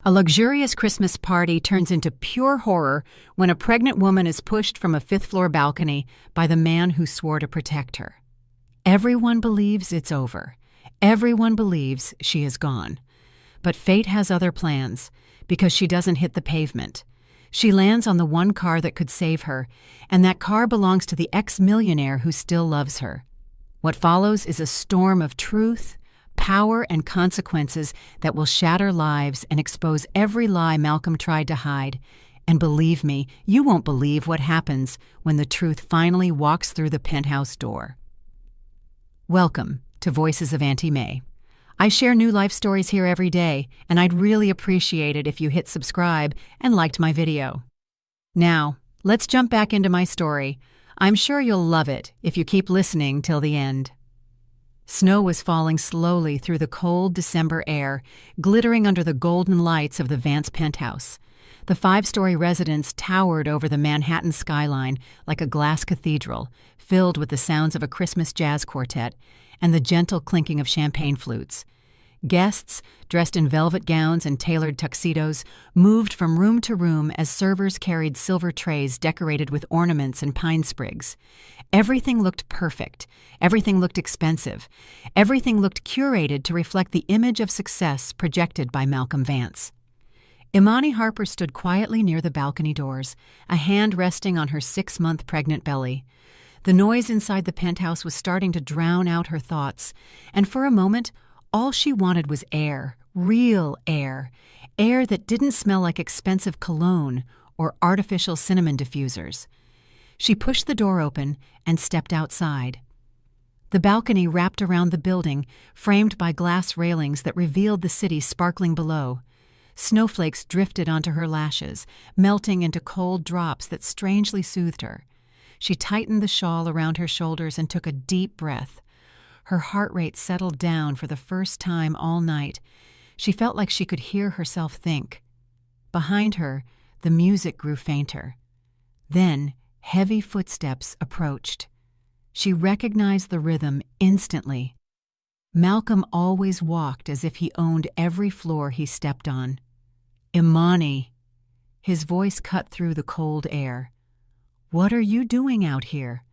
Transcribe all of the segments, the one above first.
A luxurious Christmas party turns into pure horror when a pregnant woman is pushed from a fifth-floor balcony by the man who swore to protect her. Everyone believes it's over. Everyone believes she is gone. But fate has other plans, because she doesn't hit the pavement. She lands on the one car that could save her, and that car belongs to the ex-millionaire who still loves her. What follows is a storm of truth, power, and consequences that will shatter lives and expose every lie Malcolm tried to hide. And believe me, you won't believe what happens when the truth finally walks through the penthouse door. Welcome to Voices of Auntie May. I share new life stories here every day, and I'd really appreciate it if you hit subscribe and liked my video. Now, let's jump back into my story. I'm sure you'll love it if you keep listening till the end. Snow was falling slowly through the cold December air, glittering under the golden lights of the Vance penthouse. The 5-story residence towered over the Manhattan skyline like a glass cathedral, filled with the sounds of a Christmas jazz quartet and the gentle clinking of champagne flutes. Guests, dressed in velvet gowns and tailored tuxedos, moved from room to room as servers carried silver trays decorated with ornaments and pine sprigs. Everything looked perfect. Everything looked expensive. Everything looked curated to reflect the image of success projected by Malcolm Vance. Imani Harper stood quietly near the balcony doors, a hand resting on her 6-month pregnant belly. The noise inside the penthouse was starting to drown out her thoughts, and for a moment, all she wanted was air, real air that didn't smell like expensive cologne or artificial cinnamon diffusers. She pushed the door open and stepped outside. The balcony wrapped around the building, framed by glass railings that revealed the city sparkling below. Snowflakes drifted onto her lashes, melting into cold drops that strangely soothed her. She tightened the shawl around her shoulders and took a deep breath. Her heart rate settled down for the first time all night. She felt like she could hear herself think. Behind her, the music grew fainter. Then, heavy footsteps approached. She recognized the rhythm instantly. Malcolm always walked as if he owned every floor he stepped on. Imani. His voice cut through the cold air. "What are you doing out here?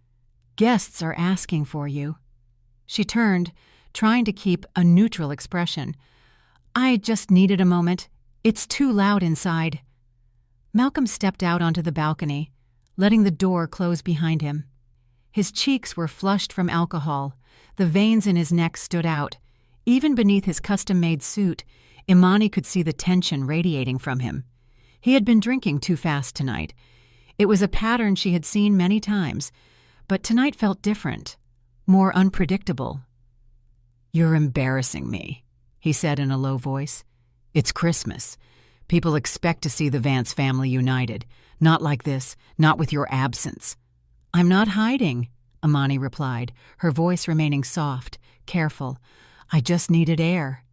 Guests are asking for you." She turned, trying to keep a neutral expression. "I just needed a moment. It's too loud inside." Malcolm stepped out onto the balcony, letting the door close behind him. His cheeks were flushed from alcohol. The veins in his neck stood out. Even beneath his custom-made suit, Imani could see the tension radiating from him. He had been drinking too fast tonight. It was a pattern she had seen many times, but tonight felt different, more unpredictable. "You're embarrassing me," he said in a low voice. "It's Christmas. People expect to see the Vance family united. Not like this, not with your absence." "I'm not hiding," Imani replied, her voice remaining soft, careful. "I just needed air."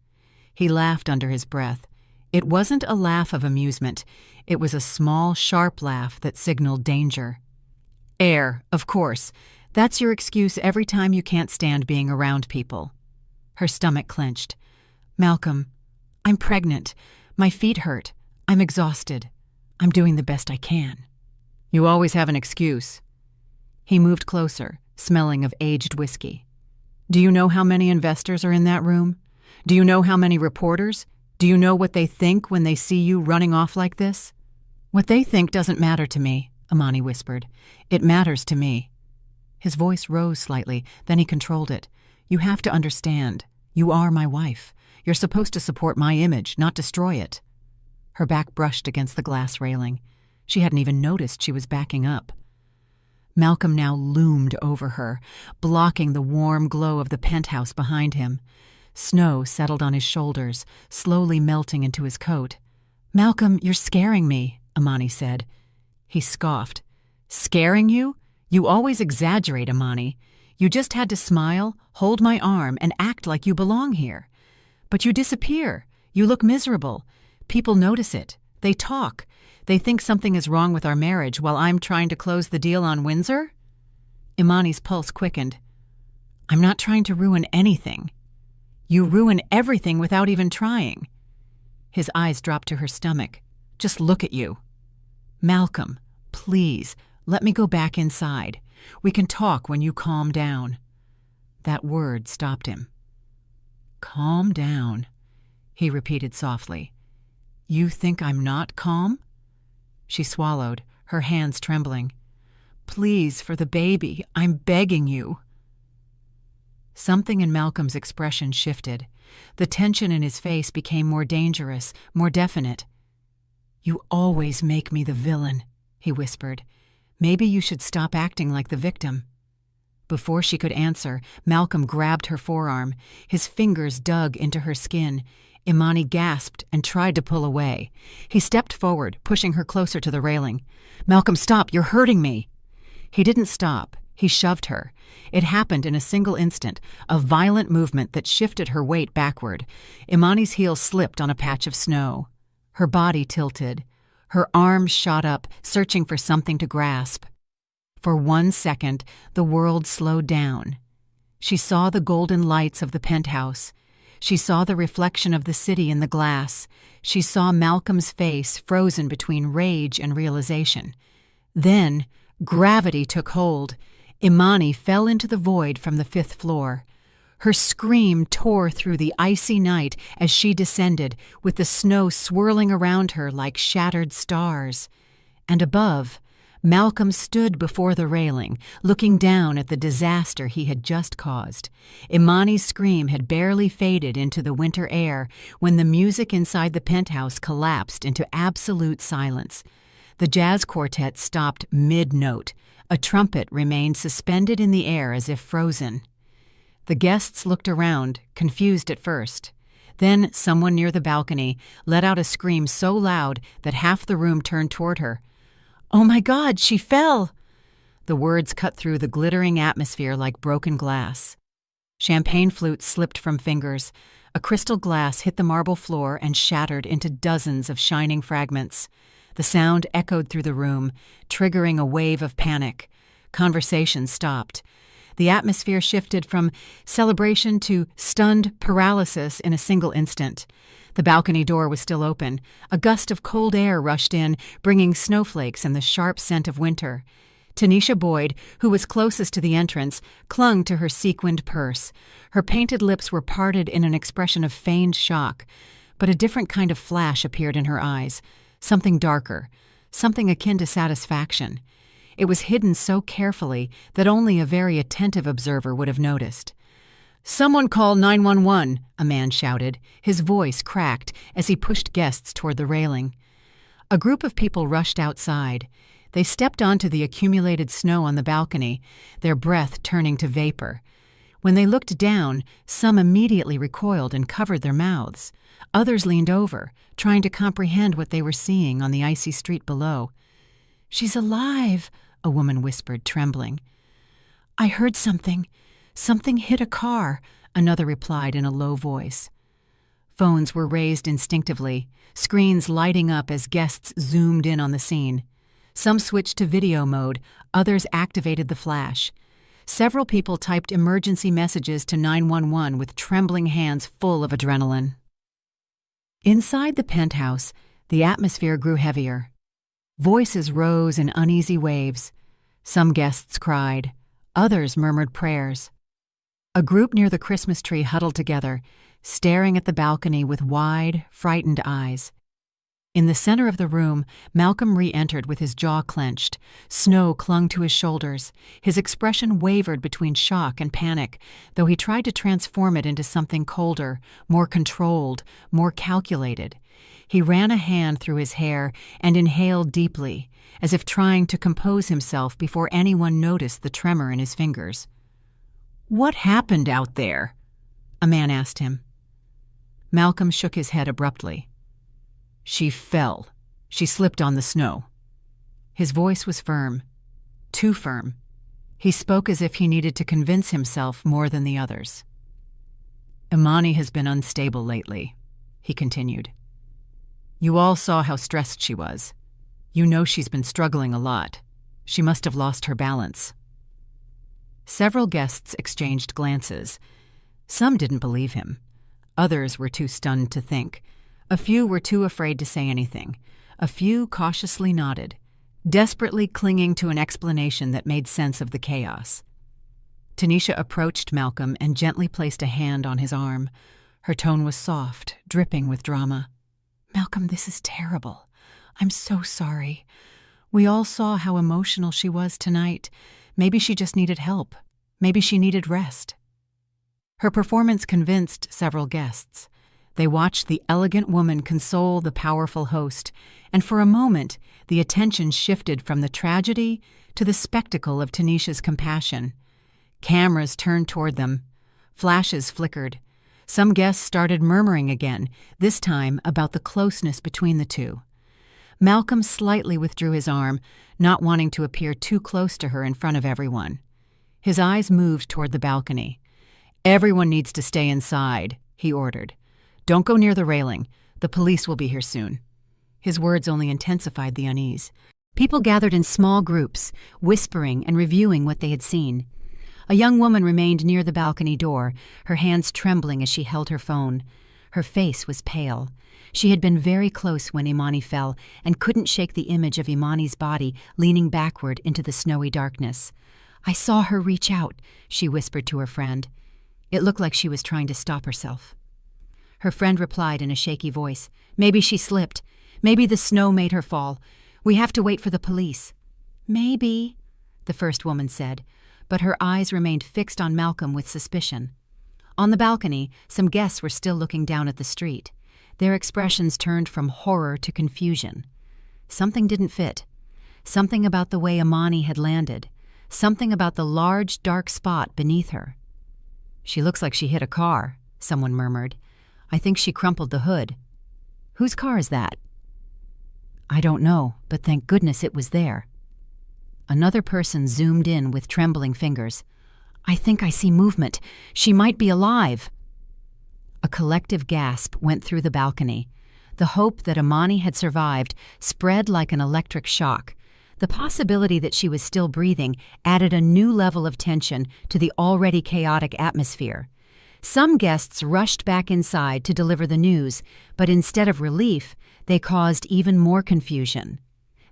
He laughed under his breath. It wasn't a laugh of amusement. It was a small, sharp laugh that signaled danger. "Air, of course. That's your excuse every time you can't stand being around people." Her stomach clenched. "Malcolm, I'm pregnant. My feet hurt. I'm exhausted. I'm doing the best I can." "You always have an excuse." He moved closer, smelling of aged whiskey. "Do you know how many investors are in that room? Do you know how many reporters? Do you know what they think when they see you running off like this?" "What they think doesn't matter to me," Imani whispered. "It matters to me." His voice rose slightly, then he controlled it. "You have to understand. You are my wife. You're supposed to support my image, not destroy it." Her back brushed against the glass railing. She hadn't even noticed she was backing up. Malcolm now loomed over her, blocking the warm glow of the penthouse behind him. Snow settled on his shoulders, slowly melting into his coat. "Malcolm, you're scaring me," Imani said. He scoffed. "Scaring you? You always exaggerate, Imani. You just had to smile, hold my arm, and act like you belong here. But you disappear. You look miserable. People notice it. They talk. They think something is wrong with our marriage while I'm trying to close the deal on Windsor?" Imani's pulse quickened. "I'm not trying to ruin anything." "You ruin everything without even trying." His eyes dropped to her stomach. "Just look at you." "Malcolm, please, let me go back inside. We can talk when you calm down." That word stopped him. "Calm down," he repeated softly. "You think I'm not calm?" She swallowed, her hands trembling. "Please, for the baby, I'm begging you." Something in Malcolm's expression shifted. The tension in his face became more dangerous, more definite. "You always make me the villain," he whispered. "Maybe you should stop acting like the victim." Before she could answer, Malcolm grabbed her forearm. His fingers dug into her skin. Imani gasped and tried to pull away. He stepped forward, pushing her closer to the railing. "Malcolm, stop! You're hurting me!" He didn't stop. He shoved her. It happened in a single instant, a violent movement that shifted her weight backward. Imani's heel slipped on a patch of snow. Her body tilted. Her arms shot up, searching for something to grasp. For 1 second, the world slowed down. She saw the golden lights of the penthouse. She saw the reflection of the city in the glass. She saw Malcolm's face frozen between rage and realization. Then, gravity took hold. Imani fell into the void from the 5th floor. Her scream tore through the icy night as she descended, with the snow swirling around her like shattered stars. And above, Malcolm stood before the railing, looking down at the disaster he had just caused. Imani's scream had barely faded into the winter air when the music inside the penthouse collapsed into absolute silence. The jazz quartet stopped mid-note. A trumpet remained suspended in the air as if frozen. The guests looked around, confused at first. Then someone near the balcony let out a scream so loud that half the room turned toward her. "Oh my God, she fell!" The words cut through the glittering atmosphere like broken glass. Champagne flutes slipped from fingers. A crystal glass hit the marble floor and shattered into dozens of shining fragments. The sound echoed through the room, triggering a wave of panic. Conversation stopped. The atmosphere shifted from celebration to stunned paralysis in a single instant. The balcony door was still open. A gust of cold air rushed in, bringing snowflakes and the sharp scent of winter. Tanisha Boyd, who was closest to the entrance, clung to her sequined purse. Her painted lips were parted in an expression of feigned shock, but a different kind of flash appeared in her eyes, something darker, something akin to satisfaction. It was hidden so carefully that only a very attentive observer would have noticed. "Someone call 911, a man shouted. His voice cracked as he pushed guests toward the railing. A group of people rushed outside. They stepped onto the accumulated snow on the balcony, their breath turning to vapor. When they looked down, some immediately recoiled and covered their mouths. Others leaned over, trying to comprehend what they were seeing on the icy street below. "She's alive," a woman whispered, trembling. "I heard something. Something hit a car," another replied in a low voice. Phones were raised instinctively, screens lighting up as guests zoomed in on the scene. Some switched to video mode, others activated the flash. Several people typed emergency messages to 911 with trembling hands full of adrenaline. Inside the penthouse, the atmosphere grew heavier. Voices rose in uneasy waves. Some guests cried. Others murmured prayers. A group near the Christmas tree huddled together, staring at the balcony with wide, frightened eyes. In the center of the room, Malcolm re-entered with his jaw clenched. Snow clung to his shoulders. His expression wavered between shock and panic, though he tried to transform it into something colder, more controlled, more calculated. He ran a hand through his hair and inhaled deeply, as if trying to compose himself before anyone noticed the tremor in his fingers. "What happened out there?" a man asked him. Malcolm shook his head abruptly. "She fell. She slipped on the snow." His voice was firm, too firm. He spoke as if he needed to convince himself more than the others. "Imani has been unstable lately," he continued. "You all saw how stressed she was. You know she's been struggling a lot. She must have lost her balance." Several guests exchanged glances. Some didn't believe him. Others were too stunned to think. A few were too afraid to say anything. A few cautiously nodded, desperately clinging to an explanation that made sense of the chaos. Tanisha approached Malcolm and gently placed a hand on his arm. Her tone was soft, dripping with drama. "Malcolm, this is terrible. I'm so sorry. We all saw how emotional she was tonight. Maybe she just needed help. Maybe she needed rest." Her performance convinced several guests. They watched the elegant woman console the powerful host, and for a moment the attention shifted from the tragedy to the spectacle of Tanisha's compassion. Cameras turned toward them. Flashes flickered. Some guests started murmuring again, this time about the closeness between the two. Malcolm slightly withdrew his arm, not wanting to appear too close to her in front of everyone. His eyes moved toward the balcony. "Everyone needs to stay inside," he ordered. "Don't go near the railing. The police will be here soon." His words only intensified the unease. People gathered in small groups, whispering and reviewing what they had seen. A young woman remained near the balcony door, her hands trembling as she held her phone. Her face was pale. She had been very close when Imani fell and couldn't shake the image of Imani's body leaning backward into the snowy darkness. "I saw her reach out," she whispered to her friend. It looked like she was trying to stop herself. Her friend replied in a shaky voice, "Maybe she slipped. Maybe the snow made her fall. We have to wait for the police." "Maybe," the first woman said, but her eyes remained fixed on Malcolm with suspicion. On the balcony, some guests were still looking down at the street. Their expressions turned from horror to confusion. Something didn't fit. Something about the way Imani had landed. Something about the large, dark spot beneath her. "She looks like she hit a car," someone murmured. "I think she crumpled the hood." "Whose car is that?" "I don't know, but thank goodness it was there." Another person zoomed in with trembling fingers. "I think I see movement. She might be alive." A collective gasp went through the balcony. The hope that Imani had survived spread like an electric shock. The possibility that she was still breathing added a new level of tension to the already chaotic atmosphere. Some guests rushed back inside to deliver the news, but instead of relief, they caused even more confusion.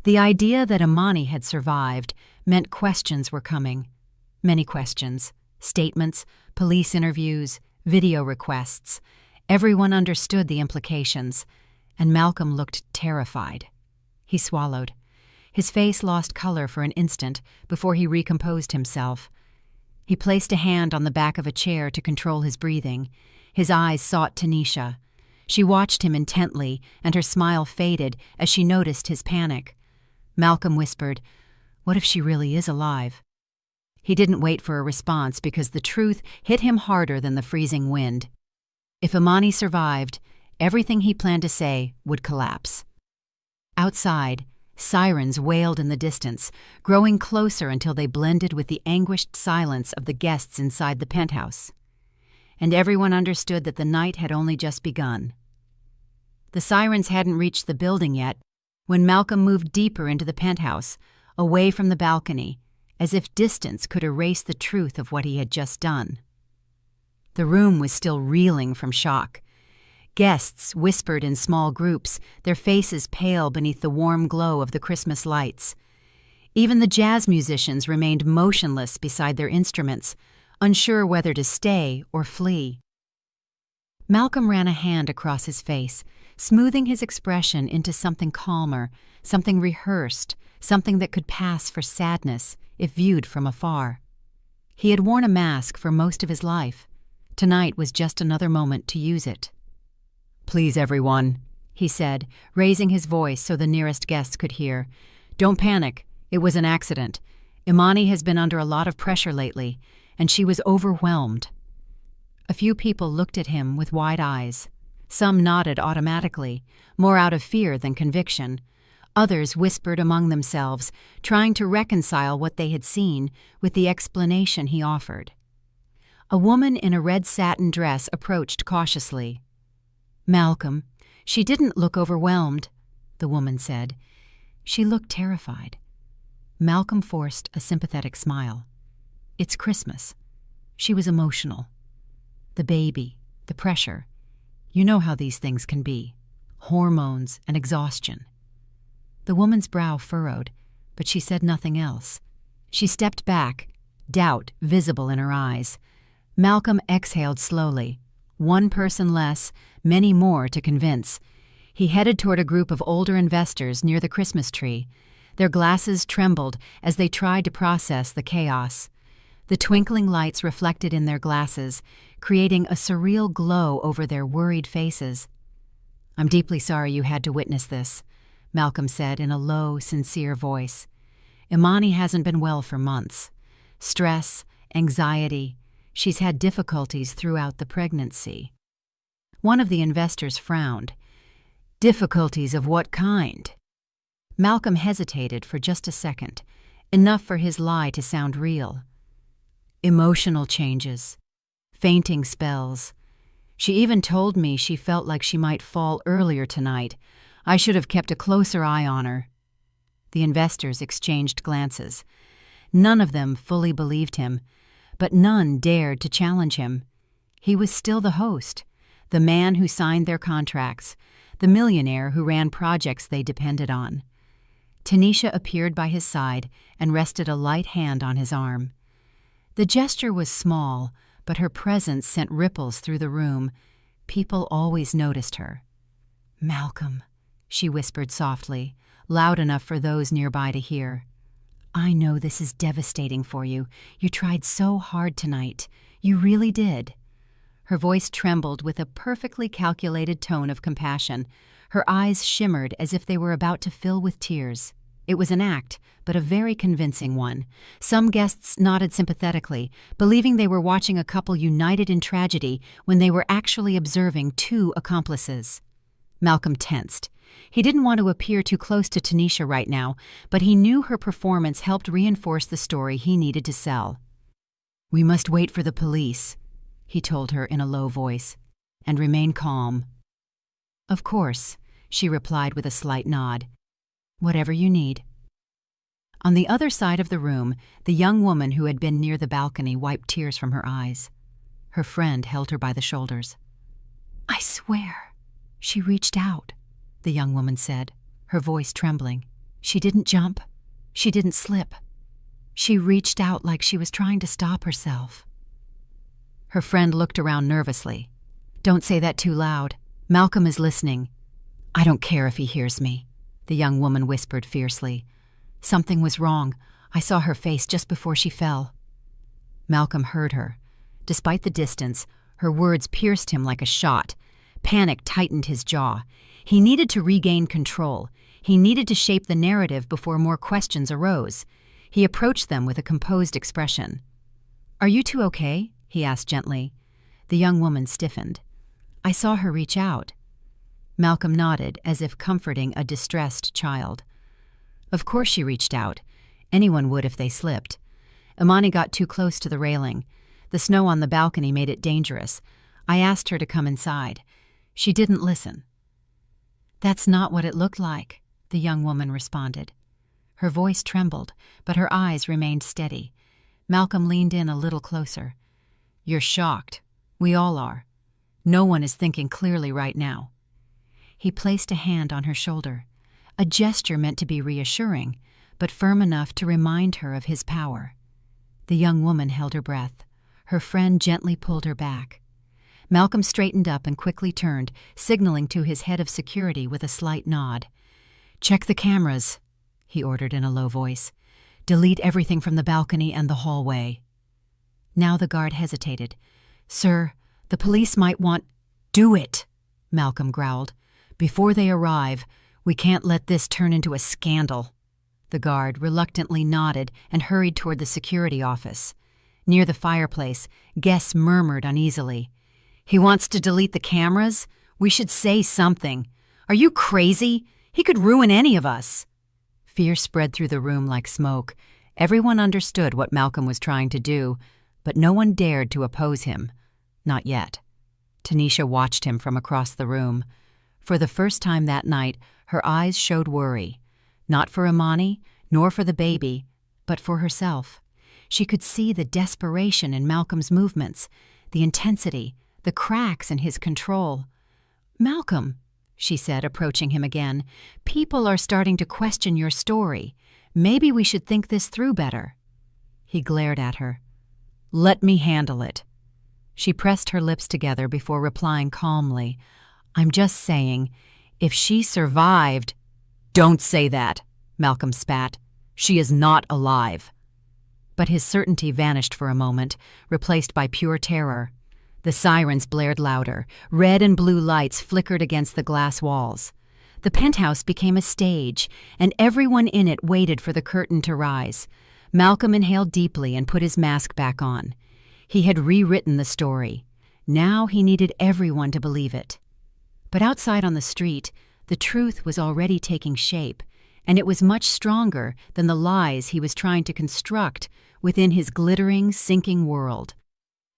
The idea that Imani had survived meant questions were coming. Many questions. Statements, police interviews, video requests. Everyone understood the implications, and Malcolm looked terrified. He swallowed. His face lost color for an instant before he recomposed himself. He placed a hand on the back of a chair to control his breathing. His eyes sought Tanisha. She watched him intently, and her smile faded as she noticed his panic. Malcolm whispered, "What if she really is alive?" He didn't wait for a response because the truth hit him harder than the freezing wind. If Imani survived, everything he planned to say would collapse. Outside, sirens wailed in the distance, growing closer until they blended with the anguished silence of the guests inside the penthouse. And everyone understood that the night had only just begun. The sirens hadn't reached the building yet when Malcolm moved deeper into the penthouse, away from the balcony, as if distance could erase the truth of what he had just done. The room was still reeling from shock. Guests whispered in small groups, their faces pale beneath the warm glow of the Christmas lights. Even the jazz musicians remained motionless beside their instruments, unsure whether to stay or flee. Malcolm ran a hand across his face, smoothing his expression into something calmer, something rehearsed, something that could pass for sadness if viewed from afar. He had worn a mask for most of his life. Tonight was just another moment to use it. "Please, everyone," he said, raising his voice so the nearest guests could hear. "Don't panic. It was an accident. Imani has been under a lot of pressure lately, and she was overwhelmed." A few people looked at him with wide eyes. Some nodded automatically, more out of fear than conviction. Others whispered among themselves, trying to reconcile what they had seen with the explanation he offered. A woman in a red satin dress approached cautiously. "Malcolm, she didn't look overwhelmed," the woman said. "She looked terrified." Malcolm forced a sympathetic smile. "It's Christmas." She was emotional. The baby, the pressure. You know how these things can be. hormones, and exhaustion. The woman's brow furrowed, but she said nothing else. She stepped back, doubt visible in her eyes. Malcolm exhaled slowly. One person less, many more to convince. He headed toward a group of older investors near the Christmas tree. Their glasses trembled as they tried to process the chaos. The twinkling lights reflected in their glasses, creating a surreal glow over their worried faces. "I'm deeply sorry you had to witness this," Malcolm said in a low, sincere voice. "Imani hasn't been well for months. Stress, anxiety. She's had difficulties throughout the pregnancy." One of the investors frowned. "Difficulties of what kind?" Malcolm hesitated for just a second, enough for his lie to sound real. "Emotional changes, fainting spells. She even told me she felt like she might fall earlier tonight. I should have kept a closer eye on her." The investors exchanged glances. None of them fully believed him, but none dared to challenge him. He was still the host, the man who signed their contracts, the millionaire who ran projects they depended on. Tanisha appeared by his side and rested a light hand on his arm. The gesture was small, but her presence sent ripples through the room. People always noticed her. "Malcolm," she whispered softly, loud enough for those nearby to hear. "I know this is devastating for you. You tried so hard tonight. You really did." Her voice trembled with a perfectly calculated tone of compassion. Her eyes shimmered as if they were about to fill with tears. It was an act, but a very convincing one. Some guests nodded sympathetically, believing they were watching a couple united in tragedy when they were actually observing two accomplices. Malcolm tensed. He didn't want to appear too close to Tanisha right now, but he knew her performance helped reinforce the story he needed to sell. "We must wait for the police," he told her in a low voice, "and remain calm." "Of course," she replied with a slight nod. "Whatever you need." On the other side of the room, the young woman who had been near the balcony wiped tears from her eyes. Her friend held her by the shoulders. "I swear, she reached out," the young woman said, her voice trembling. "She didn't jump. She didn't slip. She reached out like she was trying to stop herself." Her friend looked around nervously. "Don't say that too loud. Malcolm is listening." "I don't care if he hears me," the young woman whispered fiercely. "Something was wrong. I saw her face just before she fell." Malcolm heard her. Despite the distance, her words pierced him like a shot. Panic tightened his jaw. He needed to regain control. He needed to shape the narrative before more questions arose. He approached them with a composed expression. "Are you two okay?" he asked gently. The young woman stiffened. "I saw her reach out." Malcolm nodded, as if comforting a distressed child. "Of course she reached out. Anyone would if they slipped. Imani got too close to the railing. The snow on the balcony made it dangerous. I asked her to come inside. She didn't listen." "That's not what it looked like," the young woman responded. Her voice trembled, but her eyes remained steady. Malcolm leaned in a little closer. "You're shocked. We all are. No one is thinking clearly right now." He placed a hand on her shoulder, a gesture meant to be reassuring, but firm enough to remind her of his power. The young woman held her breath. Her friend gently pulled her back. Malcolm straightened up and quickly turned, signaling to his head of security with a slight nod. "Check the cameras," he ordered in a low voice. "Delete everything from the balcony and the hallway." Now the guard hesitated. "Sir, the police might want—" "Do it," Malcolm growled. "Before they arrive, we can't let this turn into a scandal." The guard reluctantly nodded and hurried toward the security office. Near the fireplace, guests murmured uneasily. "He wants to delete the cameras? We should say something. Are you crazy? He could ruin any of us." Fear spread through the room like smoke. Everyone understood what Malcolm was trying to do, but no one dared to oppose him. Not yet. Tanisha watched him from across the room. For the first time that night, her eyes showed worry. Not for Imani, nor for the baby, but for herself. She could see the desperation in Malcolm's movements, the intensity, the cracks in his control. "Malcolm," she said, approaching him again. "People are starting to question your story. Maybe we should think this through better." He glared at her. "Let me handle it." She pressed her lips together before replying calmly, "I'm just saying, if she survived—" "Don't say that," Malcolm spat. "She is not alive." But his certainty vanished for a moment, replaced by pure terror. The sirens blared louder. Red and blue lights flickered against the glass walls. The penthouse became a stage, and everyone in it waited for the curtain to rise. Malcolm inhaled deeply and put his mask back on. He had rewritten the story. Now he needed everyone to believe it. But outside on the street, the truth was already taking shape, and it was much stronger than the lies he was trying to construct within his glittering, sinking world.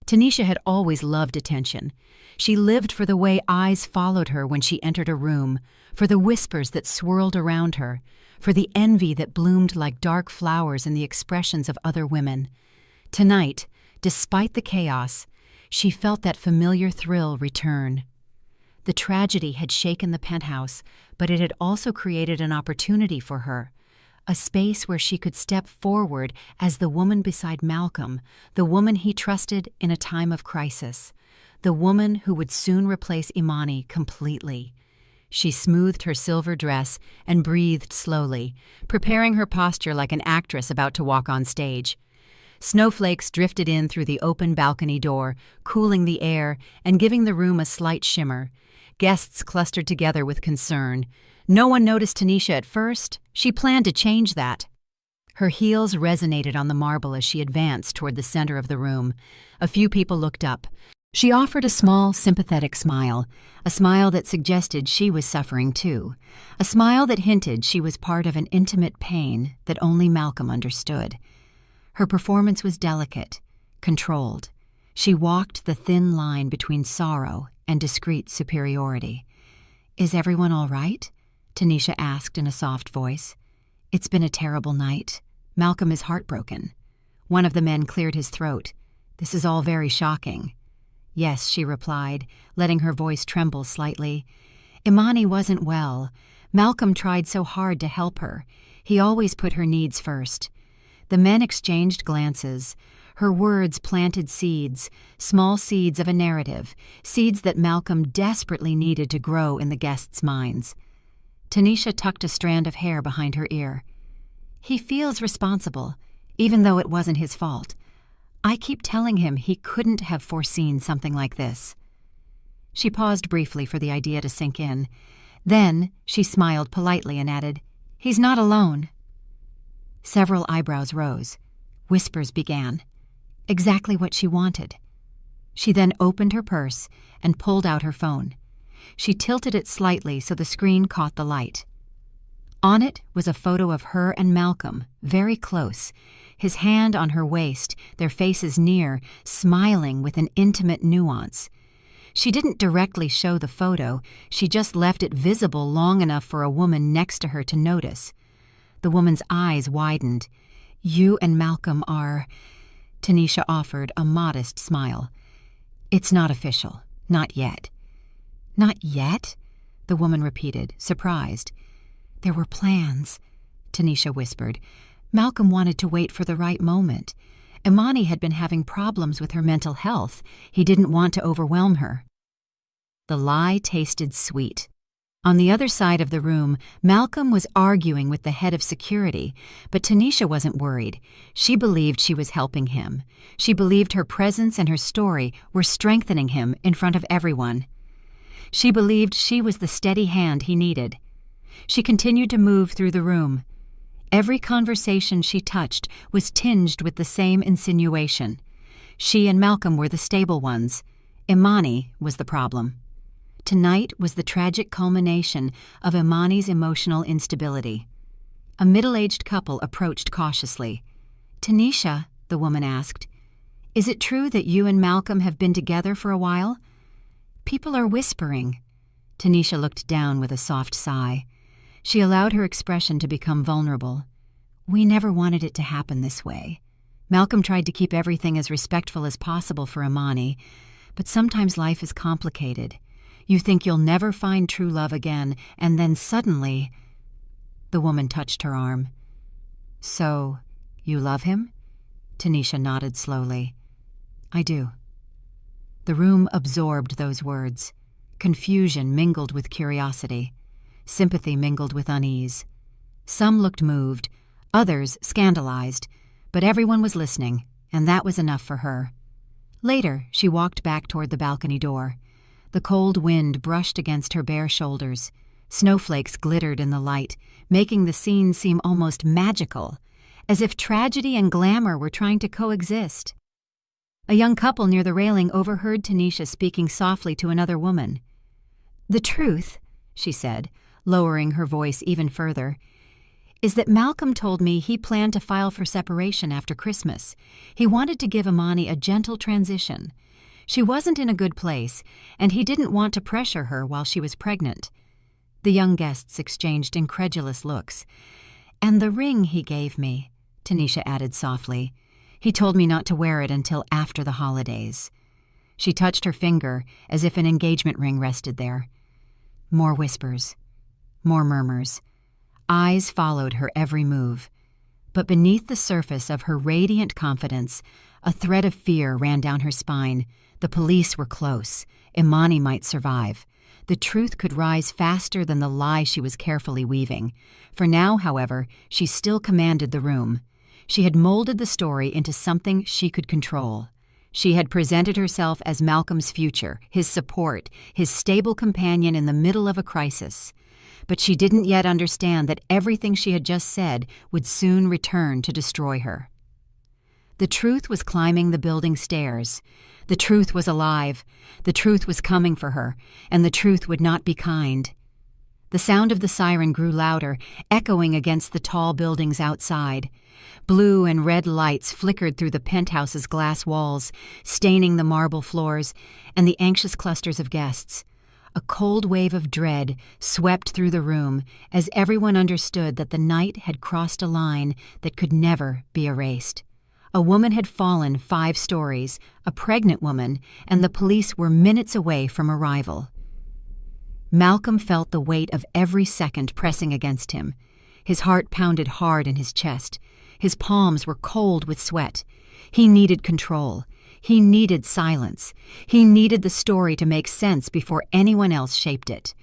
Tanisha had always loved attention. She lived for the way eyes followed her when she entered a room, for the whispers that swirled around her, for the envy that bloomed like dark flowers in the expressions of other women. Tonight, despite the chaos, she felt that familiar thrill return. The tragedy had shaken the penthouse, but it had also created an opportunity for her, a space where she could step forward as the woman beside Malcolm, the woman he trusted in a time of crisis, the woman who would soon replace Imani completely. She smoothed her silver dress and breathed slowly, preparing her posture like an actress about to walk on stage. Snowflakes drifted in through the open balcony door, cooling the air and giving the room a slight shimmer. Guests clustered together with concern. No one noticed Tanisha at first. She planned to change that. Her heels resonated on the marble as she advanced toward the center of the room. A few people looked up. She offered a small, sympathetic smile, a smile that suggested she was suffering too, a smile that hinted she was part of an intimate pain that only Malcolm understood. Her performance was delicate, controlled. She walked the thin line between sorrow and discreet superiority. "Is everyone all right?" Tanisha asked in a soft voice. "It's been a terrible night. Malcolm is heartbroken." One of the men cleared his throat. "This is all very shocking." "Yes," she replied, letting her voice tremble slightly. "Imani wasn't well. Malcolm tried so hard to help her. He always put her needs first." The men exchanged glances. Her words planted seeds, small seeds of a narrative, seeds that Malcolm desperately needed to grow in the guests' minds. Tanisha tucked a strand of hair behind her ear. "He feels responsible, even though it wasn't his fault. I keep telling him he couldn't have foreseen something like this." She paused briefly for the idea to sink in. Then she smiled politely and added, "He's not alone." Several eyebrows rose. Whispers began. Exactly what she wanted. She then opened her purse and pulled out her phone. She tilted it slightly so the screen caught the light. On it was a photo of her and Malcolm, very close, his hand on her waist, their faces near, smiling with an intimate nuance. She didn't directly show the photo, she just left it visible long enough for a woman next to her to notice. The woman's eyes widened. "You and Malcolm are—" Tanisha offered a modest smile. "It's not official. Not yet." "Not yet?" the woman repeated, surprised. "There were plans," Tanisha whispered. "Malcolm wanted to wait for the right moment. Imani had been having problems with her mental health. He didn't want to overwhelm her." The lie tasted sweet. On the other side of the room, Malcolm was arguing with the head of security, but Tanisha wasn't worried. She believed she was helping him. She believed her presence and her story were strengthening him in front of everyone. She believed she was the steady hand he needed. She continued to move through the room. Every conversation she touched was tinged with the same insinuation. She and Malcolm were the stable ones. Imani was the problem. Tonight was the tragic culmination of Imani's emotional instability. A middle-aged couple approached cautiously. "Tanisha," the woman asked, "is it true that you and Malcolm have been together for a while?" "People are whispering." Tanisha looked down with a soft sigh. She allowed her expression to become vulnerable. "We never wanted it to happen this way. Malcolm tried to keep everything as respectful as possible for Imani, but sometimes life is complicated. You think you'll never find true love again, and then suddenly—" The woman touched her arm. "So, you love him?" Tanisha nodded slowly. "I do." The room absorbed those words. Confusion mingled with curiosity. Sympathy mingled with unease. Some looked moved, others scandalized, but everyone was listening, and that was enough for her. Later, she walked back toward the balcony door. The cold wind brushed against her bare shoulders. Snowflakes glittered in the light, making the scene seem almost magical, as if tragedy and glamour were trying to coexist. A young couple near the railing overheard Tanisha speaking softly to another woman. "The truth," she said, lowering her voice even further, "is that Malcolm told me he planned to file for separation after Christmas. He wanted to give Imani a gentle transition. She wasn't in a good place, and he didn't want to pressure her while she was pregnant." The young guests exchanged incredulous looks. "And the ring he gave me," Tanisha added softly. "He told me not to wear it until after the holidays." She touched her finger as if an engagement ring rested there. More whispers. More murmurs. Eyes followed her every move. But beneath the surface of her radiant confidence, a thread of fear ran down her spine. The police were close. Imani might survive. The truth could rise faster than the lie she was carefully weaving. For now, however, she still commanded the room. She had molded the story into something she could control. She had presented herself as Malcolm's future, his support, his stable companion in the middle of a crisis. But she didn't yet understand that everything she had just said would soon return to destroy her. The truth was climbing the building stairs. The truth was alive. The truth was coming for her, and the truth would not be kind. The sound of the siren grew louder, echoing against the tall buildings outside. Blue and red lights flickered through the penthouse's glass walls, staining the marble floors and the anxious clusters of guests. A cold wave of dread swept through the room as everyone understood that the night had crossed a line that could never be erased. A woman had fallen 5 stories, a pregnant woman, and the police were minutes away from arrival. Malcolm felt the weight of every second pressing against him. His heart pounded hard in his chest. His palms were cold with sweat. He needed control. He needed silence. He needed the story to make sense before anyone else shaped it.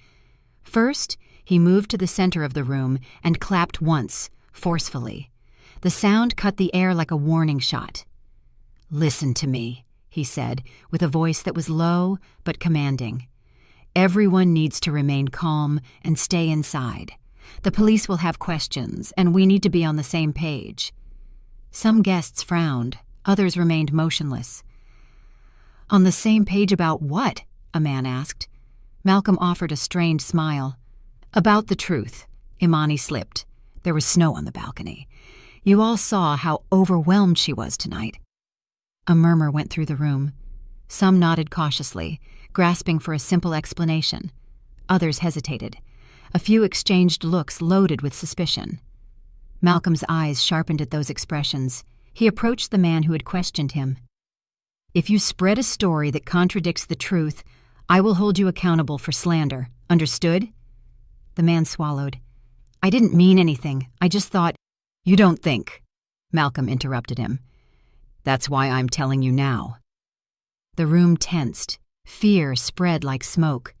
First, he moved to the center of the room and clapped once, forcefully. The sound cut the air like a warning shot. "Listen to me," he said, with a voice that was low but commanding. "Everyone needs to remain calm and stay inside. The police will have questions, and we need to be on the same page." Some guests frowned. Others remained motionless. "On the same page about what?" a man asked. Malcolm offered a strained smile. "About the truth." Imani slipped. There was snow on the balcony. "You all saw how overwhelmed she was tonight." A murmur went through the room. Some nodded cautiously, grasping for a simple explanation. Others hesitated. A few exchanged looks loaded with suspicion. Malcolm's eyes sharpened at those expressions. He approached the man who had questioned him. "If you spread a story that contradicts the truth, I will hold you accountable for slander. Understood?" The man swallowed. "I didn't mean anything. I just thought—" "You don't think," Malcolm interrupted him. "That's why I'm telling you now." The room tensed. Fear spread like smoke.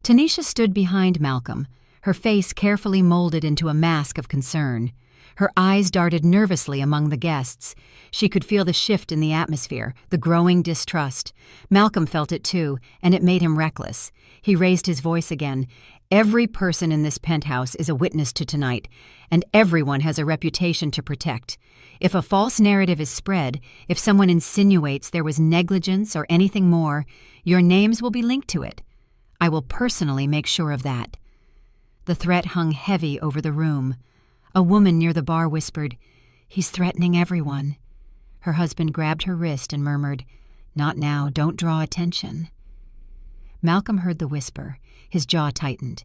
Tanisha stood behind Malcolm, her face carefully molded into a mask of concern. Her eyes darted nervously among the guests. She could feel the shift in the atmosphere, the growing distrust. Malcolm felt it too, and it made him reckless. He raised his voice again. "Every person in this penthouse is a witness to tonight, and everyone has a reputation to protect. If a false narrative is spread, if someone insinuates there was negligence or anything more, your names will be linked to it. I will personally make sure of that." The threat hung heavy over the room. A woman near the bar whispered, "He's threatening everyone." Her husband grabbed her wrist and murmured, "Not now, don't draw attention." Malcolm heard the whisper. His jaw tightened.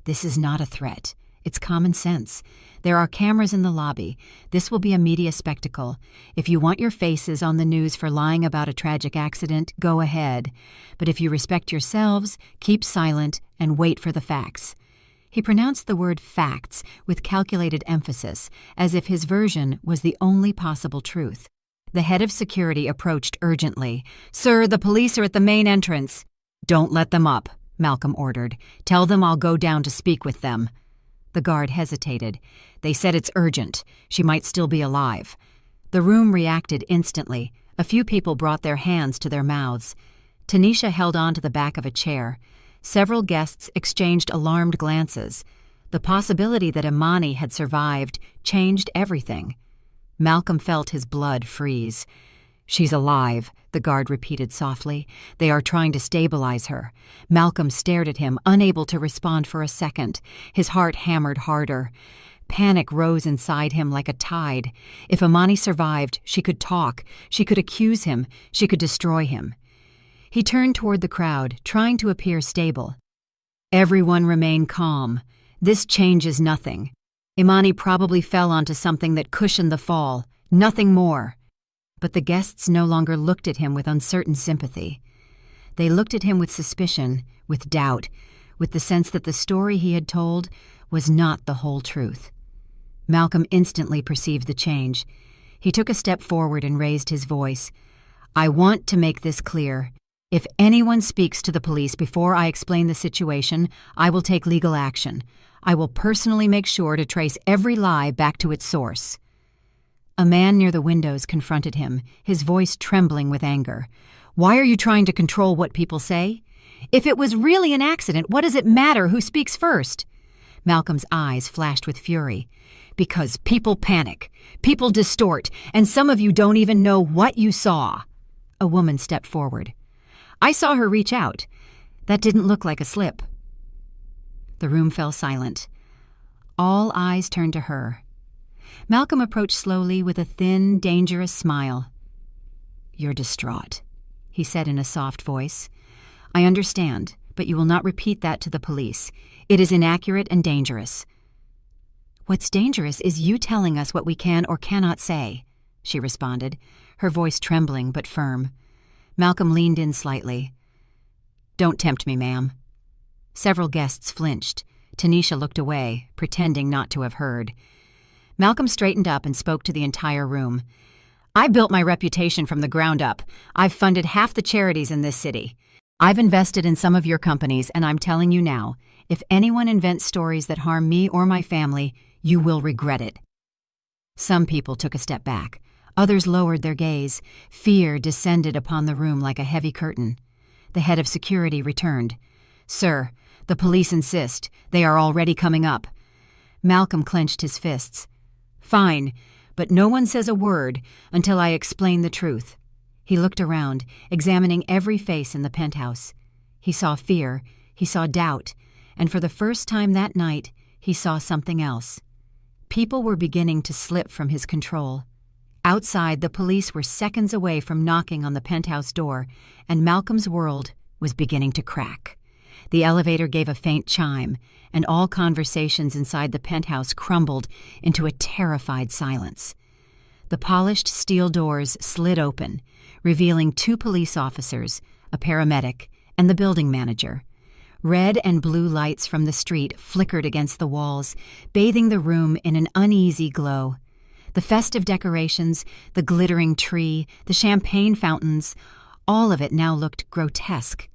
This is not a threat. It's common sense. There are cameras in the lobby. This will be a media spectacle. If you want your faces on the news for lying about a tragic accident, go ahead. But if you respect yourselves, keep silent and wait for the facts." He pronounced the word facts with calculated emphasis, as if his version was the only possible truth. The head of security approached urgently. "Sir, the police are at the main entrance." "Don't let them up," Malcolm ordered. "Tell them I'll go down to speak with them." The guard hesitated. "They said it's urgent. She might still be alive." The room reacted instantly. A few people brought their hands to their mouths. Tanisha held on to the back of a chair. Several guests exchanged alarmed glances. The possibility that Imani had survived changed everything. Malcolm felt his blood freeze. "She's alive," the guard repeated softly. "They are trying to stabilize her." Malcolm stared at him, unable to respond for a second. His heart hammered harder. Panic rose inside him like a tide. If Imani survived, she could talk. She could accuse him. She could destroy him. He turned toward the crowd, trying to appear stable. "Everyone remain calm. This changes nothing. Imani probably fell onto something that cushioned the fall. Nothing more." But the guests no longer looked at him with uncertain sympathy. They looked at him with suspicion, with doubt, with the sense that the story he had told was not the whole truth. Malcolm instantly perceived the change. He took a step forward and raised his voice. "I want to make this clear. If anyone speaks to the police before I explain the situation, I will take legal action. I will personally make sure to trace every lie back to its source." A man near the windows confronted him, his voice trembling with anger. "Why are you trying to control what people say? If it was really an accident, what does it matter who speaks first?" Malcolm's eyes flashed with fury. "Because people panic, people distort, and some of you don't even know what you saw." A woman stepped forward. "I saw her reach out. That didn't look like a slip." The room fell silent. All eyes turned to her. Malcolm approached slowly with a thin, dangerous smile. "You're distraught," he said in a soft voice. "I understand, but you will not repeat that to the police. It is inaccurate and dangerous." "What's dangerous is you telling us what we can or cannot say," she responded, her voice trembling but firm. Malcolm leaned in slightly. "Don't tempt me, ma'am." Several guests flinched. Tanisha looked away, pretending not to have heard. Malcolm straightened up and spoke to the entire room. "I built my reputation from the ground up. I've funded half the charities in this city. I've invested in some of your companies, and I'm telling you now, if anyone invents stories that harm me or my family, you will regret it." Some people took a step back. Others lowered their gaze. Fear descended upon the room like a heavy curtain. The head of security returned. "Sir, the police insist. They are already coming up." Malcolm clenched his fists. "Fine, but no one says a word until I explain the truth." He looked around, examining every face in the penthouse. He saw fear, he saw doubt, and for the first time that night, he saw something else. People were beginning to slip from his control. Outside, the police were seconds away from knocking on the penthouse door, and Malcolm's world was beginning to crack. The elevator gave a faint chime, and all conversations inside the penthouse crumbled into a terrified silence. The polished steel doors slid open, revealing 2 police officers, a paramedic, and the building manager. Red and blue lights from the street flickered against the walls, bathing the room in an uneasy glow. The festive decorations, the glittering tree, the champagne fountains, all of it now looked grotesque.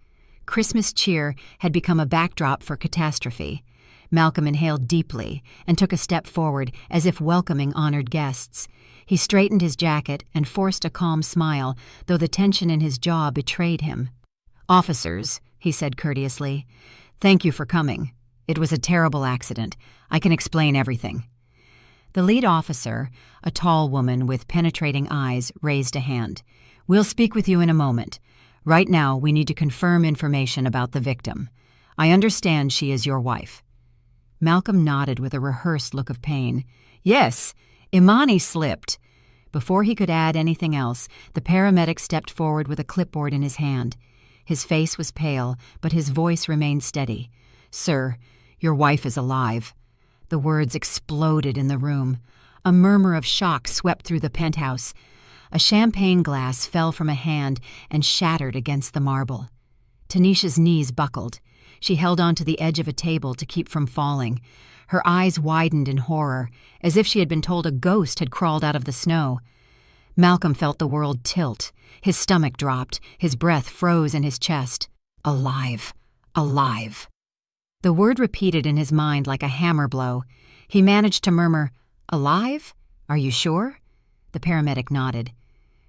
Christmas cheer had become a backdrop for catastrophe. Malcolm inhaled deeply and took a step forward as if welcoming honored guests. He straightened his jacket and forced a calm smile, though the tension in his jaw betrayed him. "Officers," he said courteously, "thank you for coming. It was a terrible accident. I can explain everything." The lead officer, a tall woman with penetrating eyes, raised a hand. "We'll speak with you in a moment. Right now, we need to confirm information about the victim. I understand she is your wife." Malcolm nodded with a rehearsed look of pain. "Yes, Imani slipped." Before he could add anything else, the paramedic stepped forward with a clipboard in his hand. His face was pale, but his voice remained steady. "Sir, your wife is alive." The The words exploded in the room. A murmur of shock swept through the penthouse. A champagne glass fell from a hand and shattered against the marble. Tanisha's knees buckled. She held onto the edge of a table to keep from falling. Her eyes widened in horror, as if she had been told a ghost had crawled out of the snow. Malcolm felt the world tilt. His stomach dropped. His breath froze in his chest. Alive. Alive. The word repeated in his mind like a hammer blow. He managed to murmur, "Alive? Are you sure?" The paramedic nodded.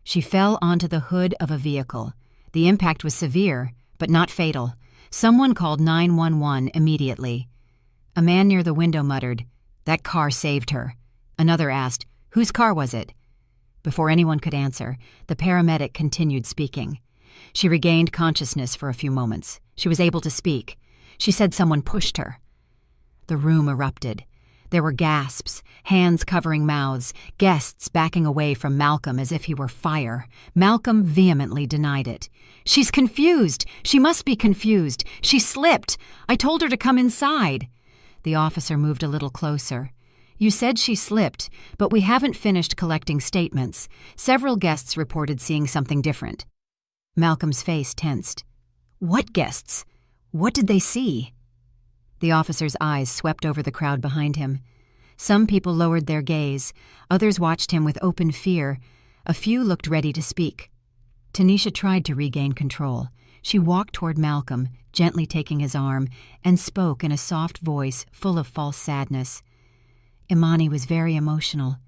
She fell onto the hood of a vehicle. The impact was severe, but not fatal. Someone called 911 immediately. A man near the window muttered, "That car saved her." Another asked, "Whose car was it?" Before anyone could answer, the paramedic continued speaking. She regained consciousness for a few moments. She was able to speak. She said someone pushed her. The room erupted. There were gasps, hands covering mouths, guests backing away from Malcolm as if he were fire. Malcolm vehemently denied it. "She's confused. She must be confused. She slipped. I told her to come inside." The officer moved a little closer. "You said she slipped, but we haven't finished collecting statements. Several guests reported seeing something different." Malcolm's face tensed. "What guests? What did they see?" The officer's eyes swept over the crowd behind him. Some people lowered their gaze. Others watched him with open fear. A few looked ready to speak. Tanisha tried to regain control. She walked toward Malcolm, gently taking his arm, and spoke in a soft voice full of false sadness. "Imani was very emotional.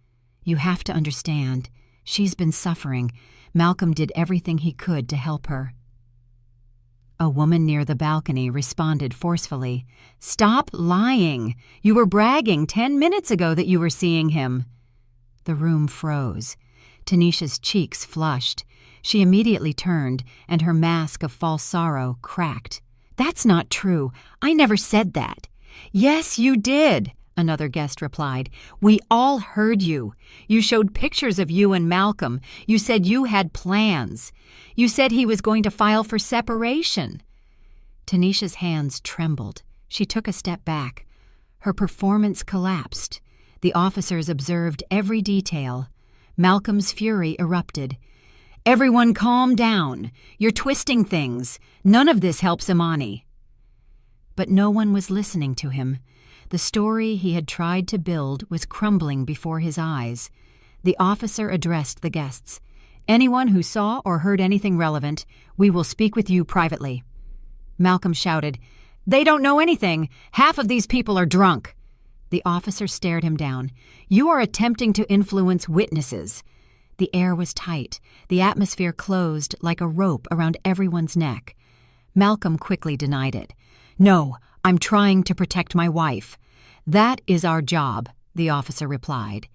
You have to understand. She's been suffering. Malcolm did everything he could to help her." A woman near the balcony responded forcefully. "Stop lying! You were bragging 10 minutes ago that you were seeing him." The room froze. Tanisha's cheeks flushed. She immediately turned, and her mask of false sorrow cracked. "That's not true. I never said that." "Yes, you did," another guest replied. "We all heard you. You showed pictures of you and Malcolm. You said you had plans. You said he was going to file for separation." Tanisha's hands trembled. She took a step back. Her performance collapsed. The officers observed every detail. Malcolm's fury erupted. "Everyone calm down. You're twisting things. None of this helps Imani." But no one was listening to him. The story he had tried to build was crumbling before his eyes. The officer addressed the guests. "Anyone who saw or heard anything relevant, we will speak with you privately." Malcolm shouted, "They don't know anything. Half of these people are drunk." The officer stared him down. "You are attempting to influence witnesses." The air was tight. The atmosphere closed like a rope around everyone's neck. Malcolm quickly denied it. "No, I'm trying to protect my wife." "That is our job," the officer replied.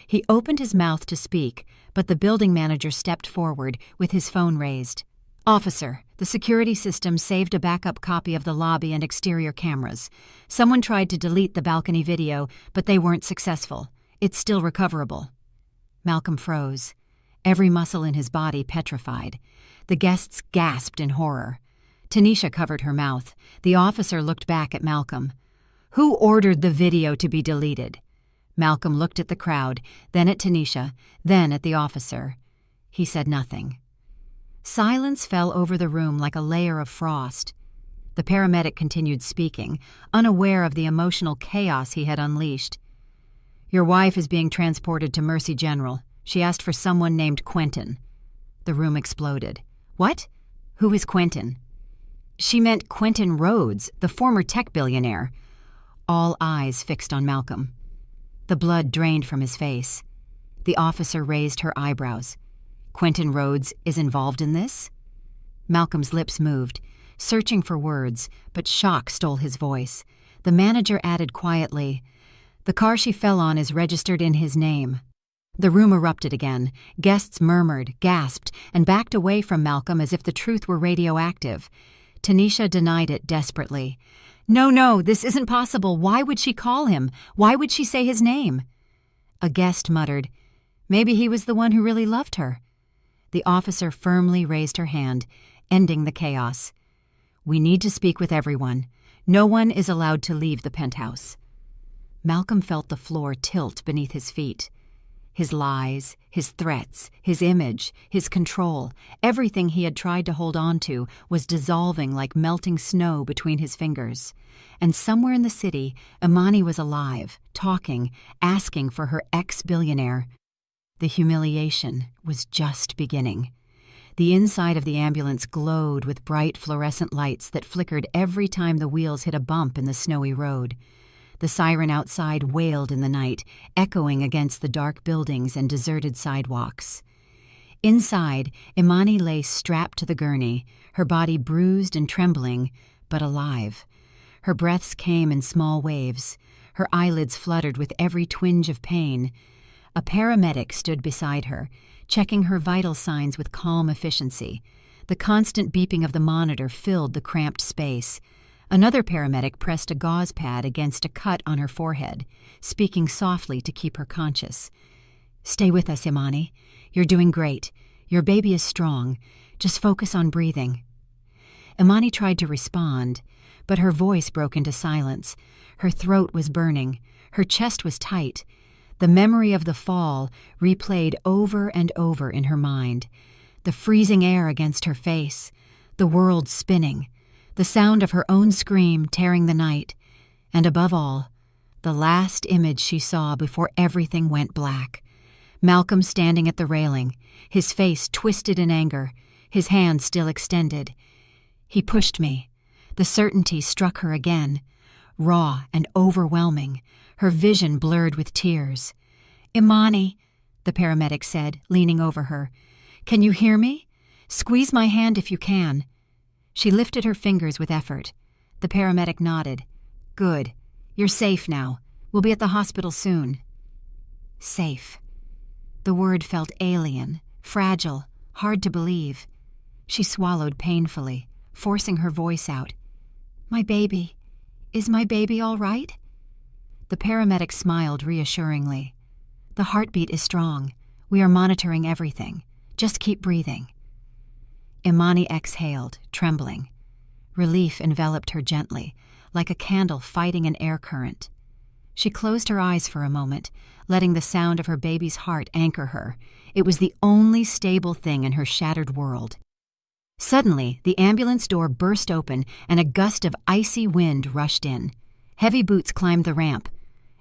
He opened his mouth to speak, but the building manager stepped forward with his phone raised. "Officer, the security system saved a backup copy of the lobby and exterior cameras. Someone tried to delete the balcony video, but they weren't successful. It's still recoverable." Malcolm froze. Every muscle in his body petrified. The guests gasped in horror. Tanisha covered her mouth. The officer looked back at Malcolm. "Who ordered the video to be deleted?" Malcolm looked at the crowd, then at Tanisha, then at the officer. He said nothing. Silence fell over the room like a layer of frost. The paramedic continued speaking, unaware of the emotional chaos he had unleashed. "Your wife is being transported to Mercy General. She asked for someone named Quentin." The room exploded. "What? Who is Quentin?" "She meant Quentin Rhodes, the former tech billionaire." All eyes fixed on Malcolm. The blood drained from his face. The officer raised her eyebrows. "Quentin Rhodes is involved in this?" Malcolm's lips moved, searching for words, but shock stole his voice. The manager added quietly, "The car she fell on is registered in his name." The room erupted again. Guests murmured, gasped, and backed away from Malcolm as if the truth were radioactive. Tanisha denied it desperately. No, this isn't possible. Why would she call him? Why would she say his name?" A guest muttered, "Maybe he was the one who really loved her." The officer firmly raised her hand, ending the chaos. "We need to speak with everyone. No one is allowed to leave the penthouse." Malcolm felt the floor tilt beneath his feet. His lies, his threats, his image, his control, everything he had tried to hold on to was dissolving like melting snow between his fingers. And somewhere in the city, Imani was alive, talking, asking for her ex-billionaire. The humiliation was just beginning. The inside of the ambulance glowed with bright fluorescent lights that flickered every time the wheels hit a bump in the snowy road. The siren outside wailed in the night, echoing against the dark buildings and deserted sidewalks. Inside, Imani lay strapped to the gurney, her body bruised and trembling, but alive. Her breaths came in small waves. Her eyelids fluttered with every twinge of pain. A paramedic stood beside her, checking her vital signs with calm efficiency. The constant beeping of the monitor filled the cramped space. Another paramedic pressed a gauze pad against a cut on her forehead, speaking softly to keep her conscious. "Stay with us, Imani. You're doing great. Your baby is strong. Just focus on breathing." Imani tried to respond, but her voice broke into silence. Her throat was burning. Her chest was tight. The memory of the fall replayed over and over in her mind. The freezing air against her face, the world spinning, the sound of her own scream tearing the night, and above all, the last image she saw before everything went black. Malcolm standing at the railing, his face twisted in anger, his hand still extended. "He pushed me." The certainty struck her again, raw and overwhelming, her vision blurred with tears. "Imani," the paramedic said, leaning over her. "Can you hear me? Squeeze my hand if you can." She lifted her fingers with effort. The paramedic nodded. "Good. You're safe now. We'll be at the hospital soon." Safe. The word felt alien, fragile, hard to believe. She swallowed painfully, forcing her voice out. "My baby. Is my baby all right?" The paramedic smiled reassuringly. "The heartbeat is strong. We are monitoring everything. Just keep breathing." Imani exhaled, trembling. Relief enveloped her gently, like a candle fighting an air current. She closed her eyes for a moment, letting the sound of her baby's heart anchor her. It was the only stable thing in her shattered world. Suddenly, the ambulance door burst open and a gust of icy wind rushed in. Heavy boots climbed the ramp.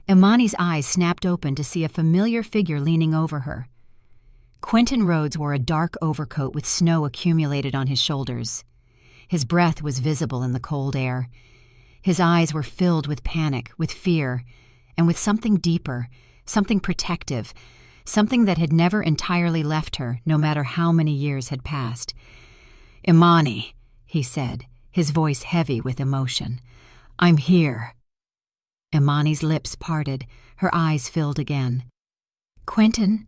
Imani's eyes snapped open to see a familiar figure leaning over her. Quentin Rhodes wore a dark overcoat with snow accumulated on his shoulders. His breath was visible in the cold air. His eyes were filled with panic, with fear, and with something deeper, something protective, something that had never entirely left her, no matter how many years had passed. "Imani," he said, his voice heavy with emotion. "I'm here." Imani's lips parted, her eyes filled again. "Quentin."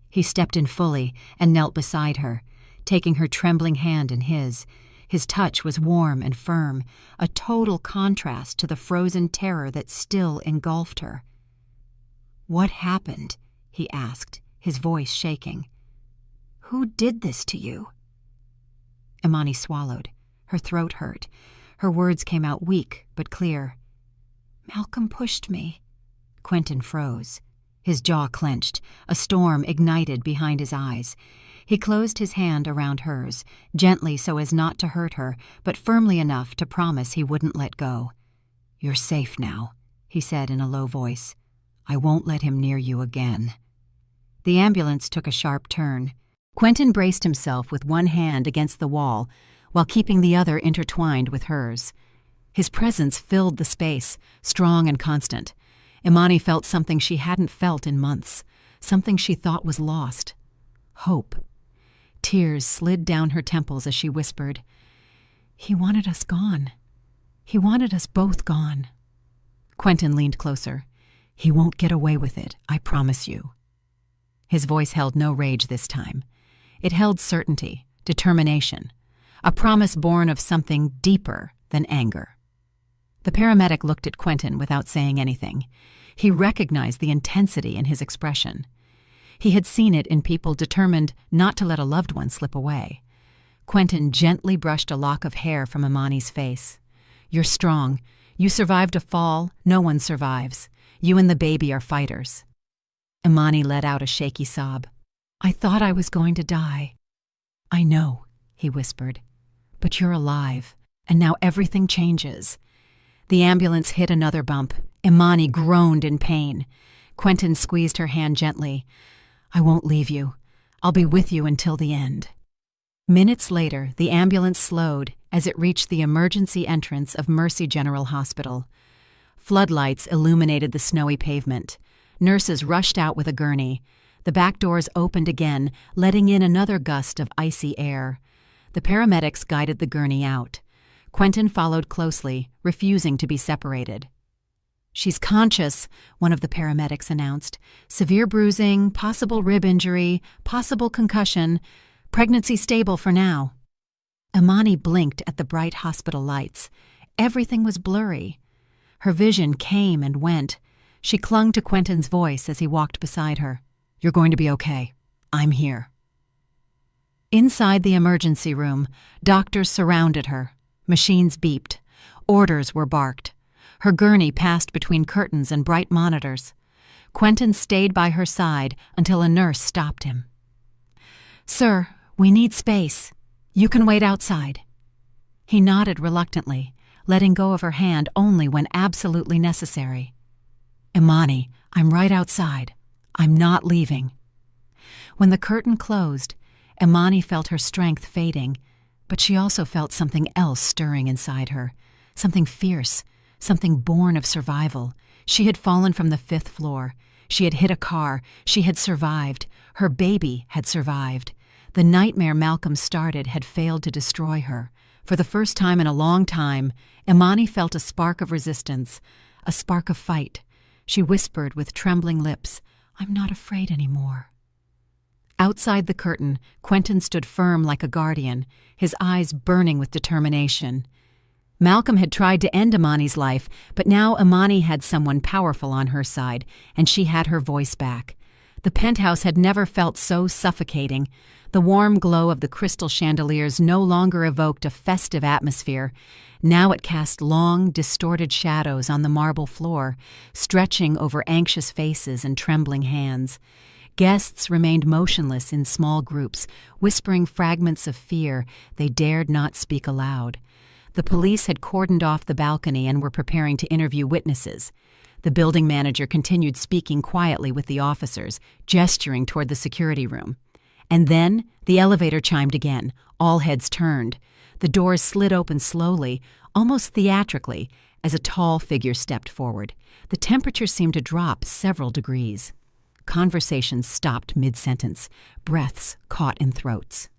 He stepped in fully and knelt beside her, taking her trembling hand in his. His touch was warm and firm, a total contrast to the frozen terror that still engulfed her. "What happened?" he asked, his voice shaking. "Who did this to you?" Imani swallowed. Her throat hurt. Her words came out weak but clear. "Malcolm pushed me." Quentin froze. His jaw clenched, a storm ignited behind his eyes. He closed his hand around hers, gently so as not to hurt her, but firmly enough to promise he wouldn't let go. "You're safe now," he said in a low voice. "I won't let him near you again." The ambulance took a sharp turn. Quentin braced himself with one hand against the wall, while keeping the other intertwined with hers. His presence filled the space, strong and constant. Imani felt something she hadn't felt in months, something she thought was lost. Hope. Tears slid down her temples as she whispered, "He wanted us gone. He wanted us both gone." Quentin leaned closer. "He won't get away with it, I promise you." His voice held no rage this time. It held certainty, determination, a promise born of something deeper than anger. The paramedic looked at Quentin without saying anything. He recognized the intensity in his expression. He had seen it in people determined not to let a loved one slip away. Quentin gently brushed a lock of hair from Imani's face. "You're strong. You survived a fall. No one survives. You and the baby are fighters." Imani let out a shaky sob. "I thought I was going to die." "I know," he whispered. "But you're alive, and now everything changes." The ambulance hit another bump. Imani groaned in pain. Quentin squeezed her hand gently. "I won't leave you. I'll be with you until the end." Minutes later, the ambulance slowed as it reached the emergency entrance of Mercy General Hospital. Floodlights illuminated the snowy pavement. Nurses rushed out with a gurney. The back doors opened again, letting in another gust of icy air. The paramedics guided the gurney out. Quentin followed closely, refusing to be separated. "She's conscious," one of the paramedics announced. "Severe bruising, possible rib injury, possible concussion. Pregnancy stable for now." Imani blinked at the bright hospital lights. Everything was blurry. Her vision came and went. She clung to Quentin's voice as he walked beside her. "You're going to be okay. I'm here." Inside the emergency room, doctors surrounded her. Machines beeped. Orders were barked. Her gurney passed between curtains and bright monitors. Quentin stayed by her side until a nurse stopped him. "Sir, we need space. You can wait outside." He nodded reluctantly, letting go of her hand only when absolutely necessary. "Imani, I'm right outside. I'm not leaving." When the curtain closed, Imani felt her strength fading, but she also felt something else stirring inside her, something fierce, something born of survival. She had fallen from the 5th floor. She had hit a car. She had survived. Her baby had survived. The nightmare Malcolm started had failed to destroy her. For the first time in a long time, Imani felt a spark of resistance, a spark of fight. She whispered with trembling lips, "I'm not afraid anymore." Outside the curtain, Quentin stood firm like a guardian, his eyes burning with determination. Malcolm had tried to end Imani's life, but now Imani had someone powerful on her side, and she had her voice back. The penthouse had never felt so suffocating. The warm glow of the crystal chandeliers no longer evoked a festive atmosphere. Now it cast long, distorted shadows on the marble floor, stretching over anxious faces and trembling hands. Guests remained motionless in small groups, whispering fragments of fear they dared not speak aloud. The police had cordoned off the balcony and were preparing to interview witnesses. The building manager continued speaking quietly with the officers, gesturing toward the security room. And then the elevator chimed again. All heads turned. The doors slid open slowly, almost theatrically, as a tall figure stepped forward. The temperature seemed to drop several degrees. Conversations stopped mid-sentence. Breaths caught in throats.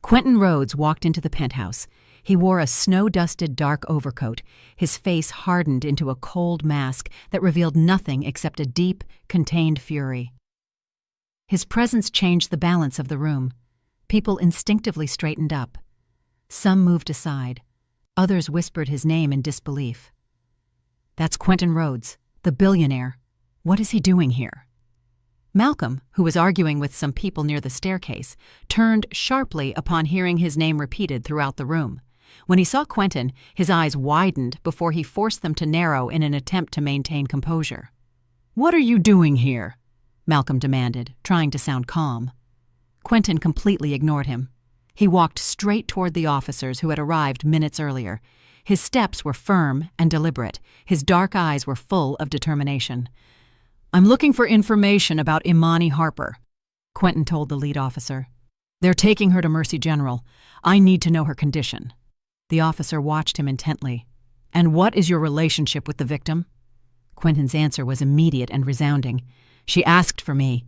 Quentin Rhodes walked into the penthouse. He wore a snow-dusted dark overcoat, his face hardened into a cold mask that revealed nothing except a deep, contained fury. His presence changed the balance of the room. People instinctively straightened up. Some moved aside. Others whispered his name in disbelief. "That's Quentin Rhodes, the billionaire. What is he doing here?" Malcolm, who was arguing with some people near the staircase, turned sharply upon hearing his name repeated throughout the room. When he saw Quentin, his eyes widened before he forced them to narrow in an attempt to maintain composure. "What are you doing here?" Malcolm demanded, trying to sound calm. Quentin completely ignored him. He walked straight toward the officers who had arrived minutes earlier. His steps were firm and deliberate. His dark eyes were full of determination. "I'm looking for information about Imani Harper," Quentin told the lead officer. "They're taking her to Mercy General. I need to know her condition." The officer watched him intently. "And what is your relationship with the victim?" Quentin's answer was immediate and resounding. "She asked for me."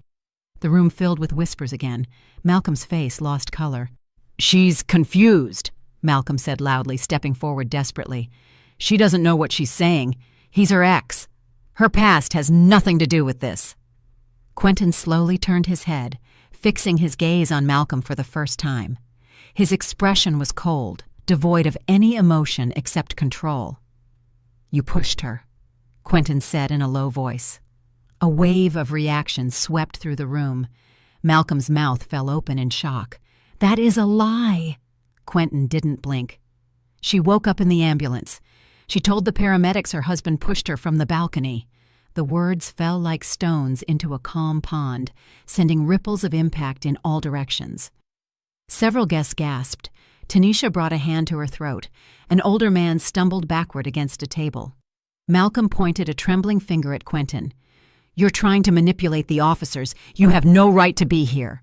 The room filled with whispers again. Malcolm's face lost color. "She's confused," Malcolm said loudly, stepping forward desperately. "She doesn't know what she's saying. He's her ex. Her past has nothing to do with this." Quentin slowly turned his head, fixing his gaze on Malcolm for the first time. His expression was cold, devoid of any emotion except control. "You pushed her," Quentin said in a low voice. A wave of reaction swept through the room. Malcolm's mouth fell open in shock. "That is a lie!" Quentin didn't blink. "She woke up in the ambulance. She told the paramedics her husband pushed her from the balcony. The words fell like stones into a calm pond, sending ripples of impact in all directions. Several guests gasped. Tanisha brought a hand to her throat. An older man stumbled backward against a table. Malcolm pointed a trembling finger at Quentin. "You're trying to manipulate the officers. You have no right to be here."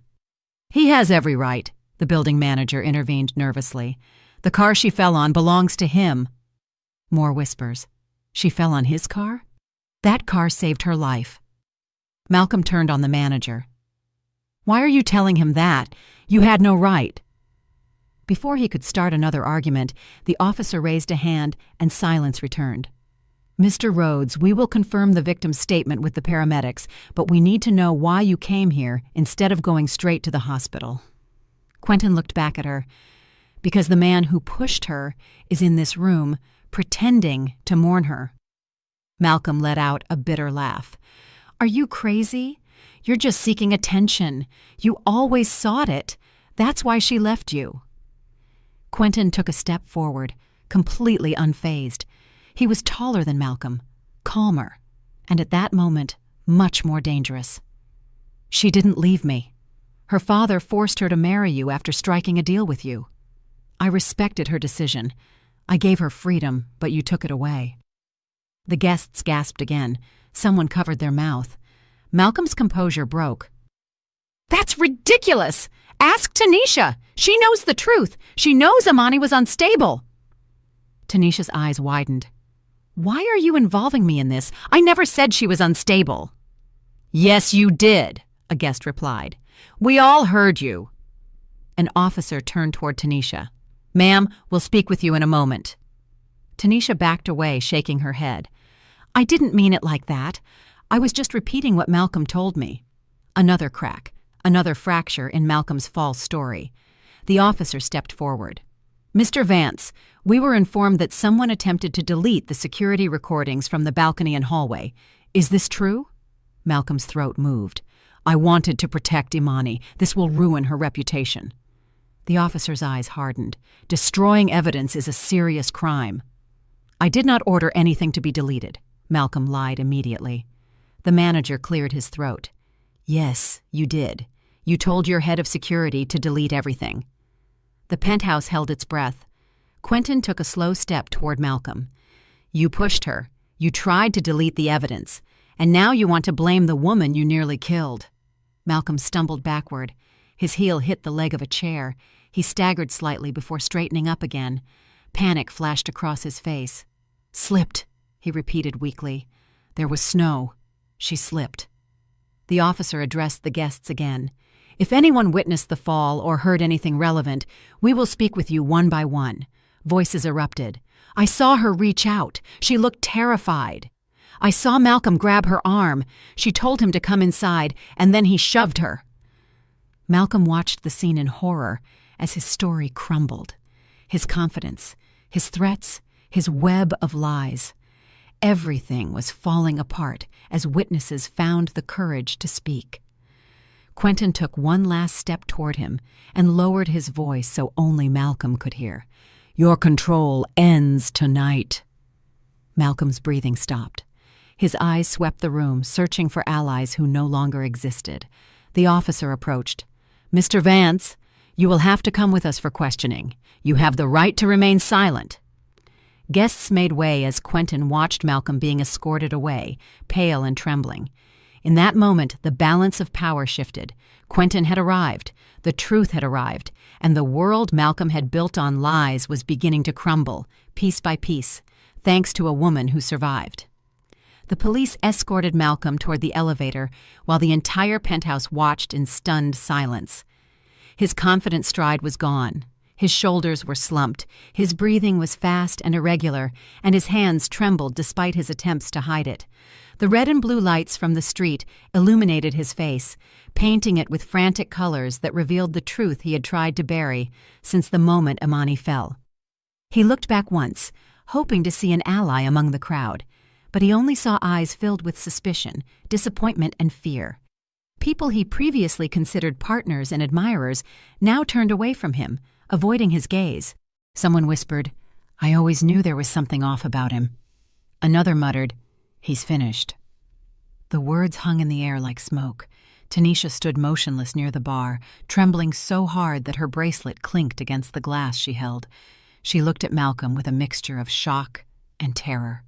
"He has every right," the building manager intervened nervously. "The car she fell on belongs to him." More whispers. She fell on his car? That car saved her life. Malcolm turned on the manager. "Why are you telling him that? You had no right." Before he could start another argument, the officer raised a hand and silence returned. "Mr. Rhodes, we will confirm the victim's statement with the paramedics, but we need to know why you came here instead of going straight to the hospital." Quentin looked back at her. "Because the man who pushed her is in this room, pretending to mourn her." Malcolm let out a bitter laugh. "Are you crazy? You're just seeking attention. You always sought it. That's why she left you." Quentin took a step forward, completely unfazed. He was taller than Malcolm, calmer, and at that moment, much more dangerous. "She didn't leave me. Her father forced her to marry you after striking a deal with you. I respected her decision. I gave her freedom, but you took it away." The guests gasped again. Someone covered their mouth. Malcolm's composure broke. "That's ridiculous! Ask Tanisha! She knows the truth! She knows Amani was unstable!" Tanisha's eyes widened. "Why are you involving me in this? I never said she was unstable." "Yes, you did," a guest replied. "We all heard you." An officer turned toward Tanisha. "Ma'am, we'll speak with you in a moment." Tanisha backed away, shaking her head. "I didn't mean it like that. I was just repeating what Malcolm told me." Another crack, another fracture in Malcolm's false story. The officer stepped forward. "Mr. Vance, we were informed that someone attempted to delete the security recordings from the balcony and hallway. Is this true?" Malcolm's throat moved. "I wanted to protect Imani. This will ruin her reputation." The officer's eyes hardened. "Destroying evidence is a serious crime." "I did not order anything to be deleted," Malcolm lied immediately. The manager cleared his throat. "Yes, you did. You told your head of security to delete everything." The penthouse held its breath. Quentin took a slow step toward Malcolm. "You pushed her. You tried to delete the evidence. And now you want to blame the woman you nearly killed." Malcolm stumbled backward. His heel hit the leg of a chair. He staggered slightly before straightening up again. Panic flashed across his face. "Slipped," he repeated weakly. "There was snow. She slipped." The officer addressed the guests again. "If anyone witnessed the fall or heard anything relevant, we will speak with you one by one." Voices erupted. "I saw her reach out. She looked terrified. I saw Malcolm grab her arm. She told him to come inside, and then he shoved her." Malcolm watched the scene in horror as his story crumbled. His confidence, his threats, his web of lies. Everything was falling apart as witnesses found the courage to speak. Quentin took one last step toward him and lowered his voice so only Malcolm could hear. "Your control ends tonight." Malcolm's breathing stopped. His eyes swept the room, searching for allies who no longer existed. The officer approached. "Mr. Vance, you will have to come with us for questioning. You have the right to remain silent." Guests made way as Quentin watched Malcolm being escorted away, pale and trembling. In that moment, the balance of power shifted. Quentin had arrived, the truth had arrived, and the world Malcolm had built on lies was beginning to crumble, piece by piece, thanks to a woman who survived. The police escorted Malcolm toward the elevator while the entire penthouse watched in stunned silence. His confident stride was gone. His shoulders were slumped, his breathing was fast and irregular, and his hands trembled despite his attempts to hide it. The red and blue lights from the street illuminated his face, painting it with frantic colors that revealed the truth he had tried to bury since the moment Imani fell. He looked back once, hoping to see an ally among the crowd, but he only saw eyes filled with suspicion, disappointment, and fear. People he previously considered partners and admirers now turned away from him, avoiding his gaze. Someone whispered, "I always knew there was something off about him." Another muttered, "He's finished." The words hung in the air like smoke. Tanisha stood motionless near the bar, trembling so hard that her bracelet clinked against the glass she held. She looked at Malcolm with a mixture of shock and terror.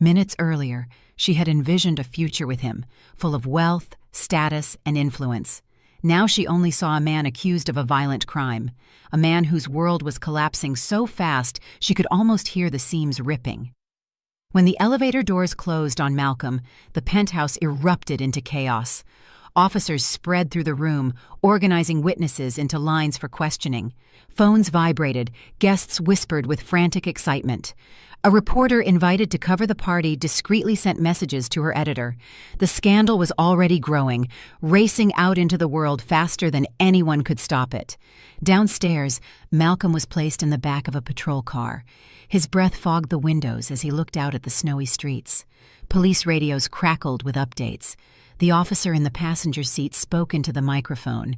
Minutes earlier, she had envisioned a future with him, full of wealth, status, and influence. Now she only saw a man accused of a violent crime, a man whose world was collapsing so fast she could almost hear the seams ripping. When the elevator doors closed on Malcolm, the penthouse erupted into chaos. Officers spread through the room, organizing witnesses into lines for questioning. Phones vibrated, guests whispered with frantic excitement. A reporter invited to cover the party discreetly sent messages to her editor. The scandal was already growing, racing out into the world faster than anyone could stop it. Downstairs, Malcolm was placed in the back of a patrol car. His breath fogged the windows as he looked out at the snowy streets. Police radios crackled with updates. The officer in the passenger seat spoke into the microphone.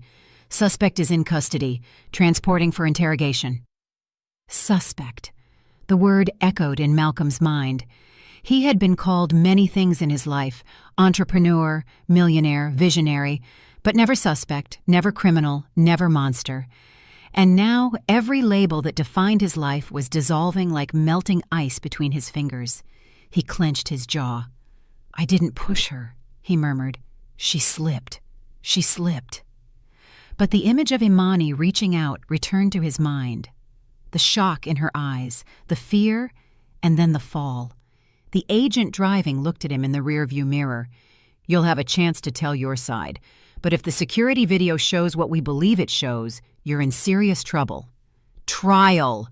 "Suspect is in custody, transporting for interrogation." Suspect. The word echoed in Malcolm's mind. He had been called many things in his life: entrepreneur, millionaire, visionary, but never suspect, never criminal, never monster. And now every label that defined his life was dissolving like melting ice between his fingers. He clenched his jaw. "I didn't push her," he murmured. "She slipped. She slipped." But the image of Imani reaching out returned to his mind. The shock in her eyes, the fear, and then the fall. The agent driving looked at him in the rearview mirror. "You'll have a chance to tell your side, but if the security video shows what we believe it shows, you're in serious trouble." Trial!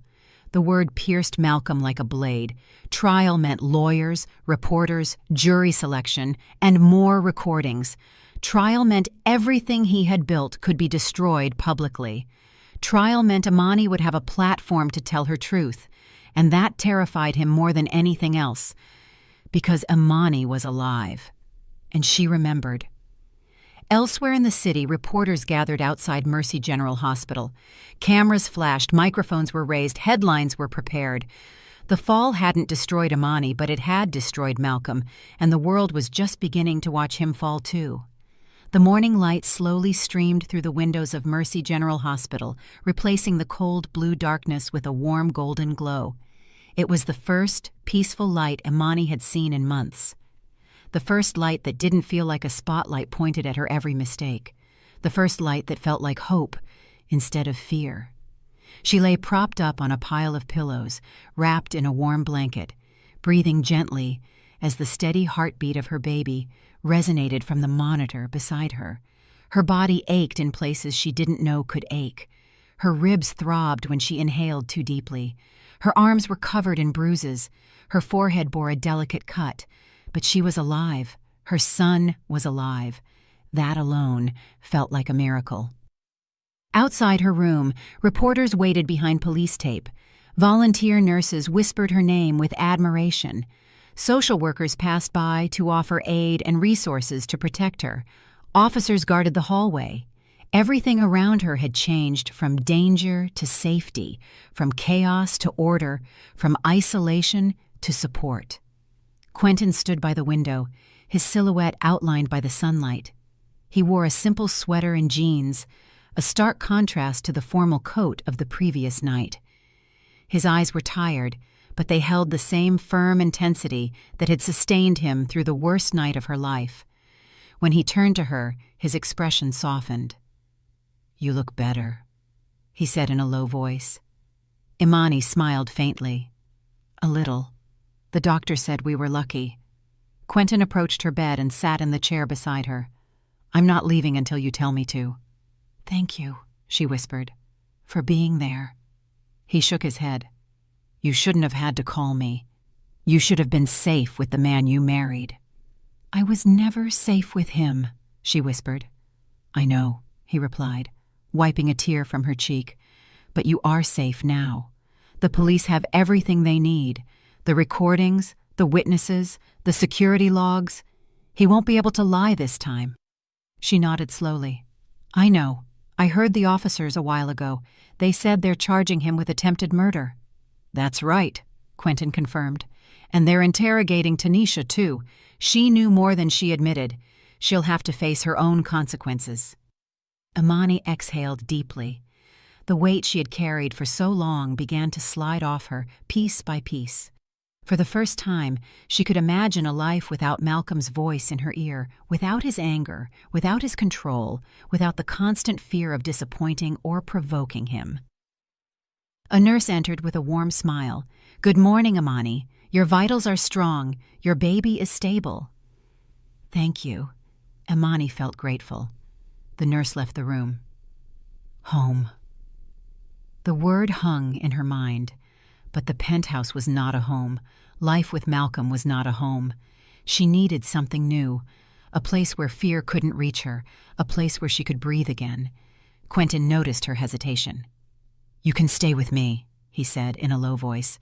The word pierced Malcolm like a blade. Trial meant lawyers, reporters, jury selection, and more recordings. Trial meant everything he had built could be destroyed publicly. Trial meant Imani would have a platform to tell her truth, and that terrified him more than anything else, because Imani was alive. And she remembered. Elsewhere in the city, reporters gathered outside Mercy General Hospital. Cameras flashed, microphones were raised, headlines were prepared. The fall hadn't destroyed Imani, but it had destroyed Malcolm, and the world was just beginning to watch him fall too. The morning light slowly streamed through the windows of Mercy General Hospital, replacing the cold blue darkness with a warm golden glow. It was the first peaceful light Imani had seen in months. The first light that didn't feel like a spotlight pointed at her every mistake. The first light that felt like hope instead of fear. She lay propped up on a pile of pillows, wrapped in a warm blanket, breathing gently as the steady heartbeat of her baby resonated from the monitor beside her. Her body ached in places she didn't know could ache. Her ribs throbbed when she inhaled too deeply. Her arms were covered in bruises. Her forehead bore a delicate cut. But she was alive. Her son was alive. That alone felt like a miracle. Outside her room, reporters waited behind police tape. Volunteer nurses whispered her name with admiration. Social workers passed by to offer aid and resources to protect her. Officers guarded the hallway. Everything around her had changed from danger to safety, from chaos to order, from isolation to support. Quentin stood by the window, his silhouette outlined by the sunlight. He wore a simple sweater and jeans, a stark contrast to the formal coat of the previous night. His eyes were tired, but they held the same firm intensity that had sustained him through the worst night of her life. When he turned to her, his expression softened. "You look better," he said in a low voice. Imani smiled faintly. "A little. The doctor said we were lucky." Quentin approached her bed and sat in the chair beside her. "I'm not leaving until you tell me to." "Thank you," she whispered, "for being there." He shook his head. "You shouldn't have had to call me. You should have been safe with the man you married." "I was never safe with him," she whispered. "I know," he replied, wiping a tear from her cheek. "But you are safe now. The police have everything they need. The recordings, the witnesses, the security logs. He won't be able to lie this time." She nodded slowly. "I know. I heard the officers a while ago. They said they're charging him with attempted murder." "That's right," Quentin confirmed. And they're interrogating Tanisha, too. She knew more than she admitted. She'll have to face her own consequences. Imani exhaled deeply. The weight she had carried for so long began to slide off her, piece by piece. For the first time, she could imagine a life without Malcolm's voice in her ear, without his anger, without his control, without the constant fear of disappointing or provoking him. A nurse entered with a warm smile. "Good morning, Imani. Your vitals are strong. Your baby is stable." "Thank you." Imani felt grateful. The nurse left the room. Home. The word hung in her mind. But the penthouse was not a home. Life with Malcolm was not a home. She needed something new, a place where fear couldn't reach her, a place where she could breathe again. Quentin noticed her hesitation. "You can stay with me," he said in a low voice.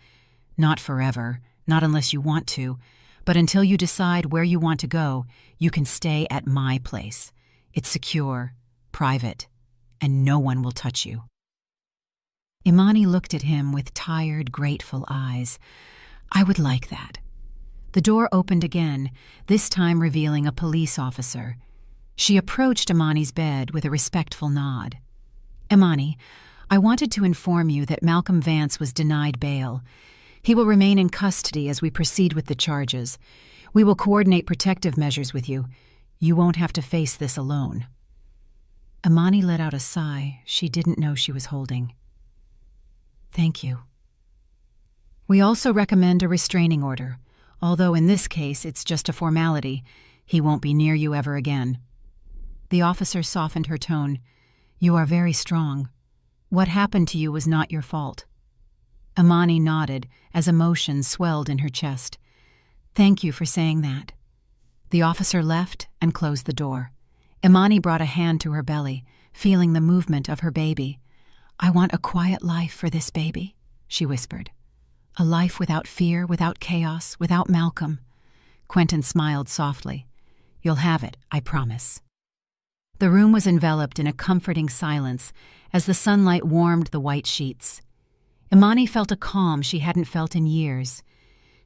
"Not forever, not unless you want to, but until you decide where you want to go, you can stay at my place. It's secure, private, and no one will touch you." Imani looked at him with tired, grateful eyes. "I would like that." The door opened again, this time revealing a police officer. She approached Imani's bed with a respectful nod. "Imani, I wanted to inform you that Malcolm Vance was denied bail. He will remain in custody as we proceed with the charges. We will coordinate protective measures with you. You won't have to face this alone." Imani let out a sigh she didn't know she was holding. "Thank you." "We also recommend a restraining order, although in this case it's just a formality. He won't be near you ever again." The officer softened her tone. "You are very strong. What happened to you was not your fault." Imani nodded as emotion swelled in her chest. "Thank you for saying that." The officer left and closed the door. Imani brought a hand to her belly, feeling the movement of her baby. "I want a quiet life for this baby," she whispered. "A life without fear, without chaos, without Malcolm." Quentin smiled softly. "You'll have it, I promise." The room was enveloped in a comforting silence as the sunlight warmed the white sheets. Imani felt a calm she hadn't felt in years.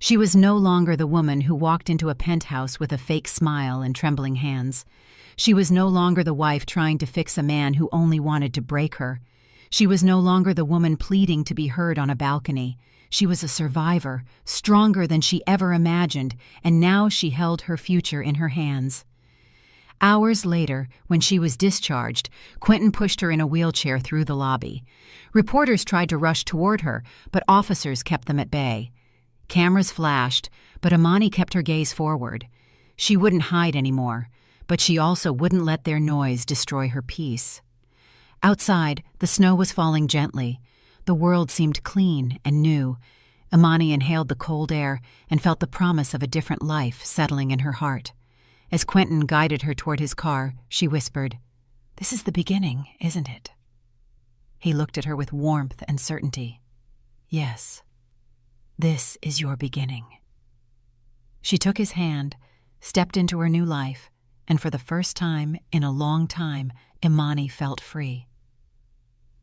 She was no longer the woman who walked into a penthouse with a fake smile and trembling hands. She was no longer the wife trying to fix a man who only wanted to break her. She was no longer the woman pleading to be heard on a balcony. She was a survivor, stronger than she ever imagined, and now she held her future in her hands. Hours later, when she was discharged, Quentin pushed her in a wheelchair through the lobby. Reporters tried to rush toward her, but officers kept them at bay. Cameras flashed, but Imani kept her gaze forward. She wouldn't hide anymore, but she also wouldn't let their noise destroy her peace. Outside, the snow was falling gently. The world seemed clean and new. Imani inhaled the cold air and felt the promise of a different life settling in her heart. As Quentin guided her toward his car, she whispered, "This is the beginning, isn't it?" He looked at her with warmth and certainty. "Yes, this is your beginning." She took his hand, stepped into her new life, and for the first time in a long time, Imani felt free.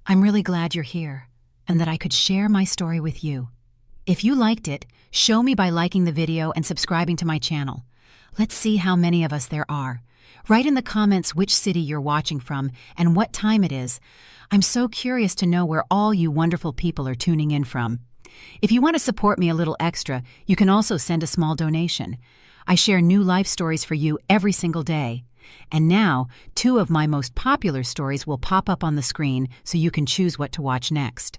"I'm really glad you're here, and that I could share my story with you. If you liked it, show me by liking the video and subscribing to my channel. Let's see how many of us there are. Write in the comments which city you're watching from and what time it is. I'm so curious to know where all you wonderful people are tuning in from. If you want to support me a little extra, you can also send a small donation. I share new life stories for you every single day. And now, 2 of my most popular stories will pop up on the screen so you can choose what to watch next.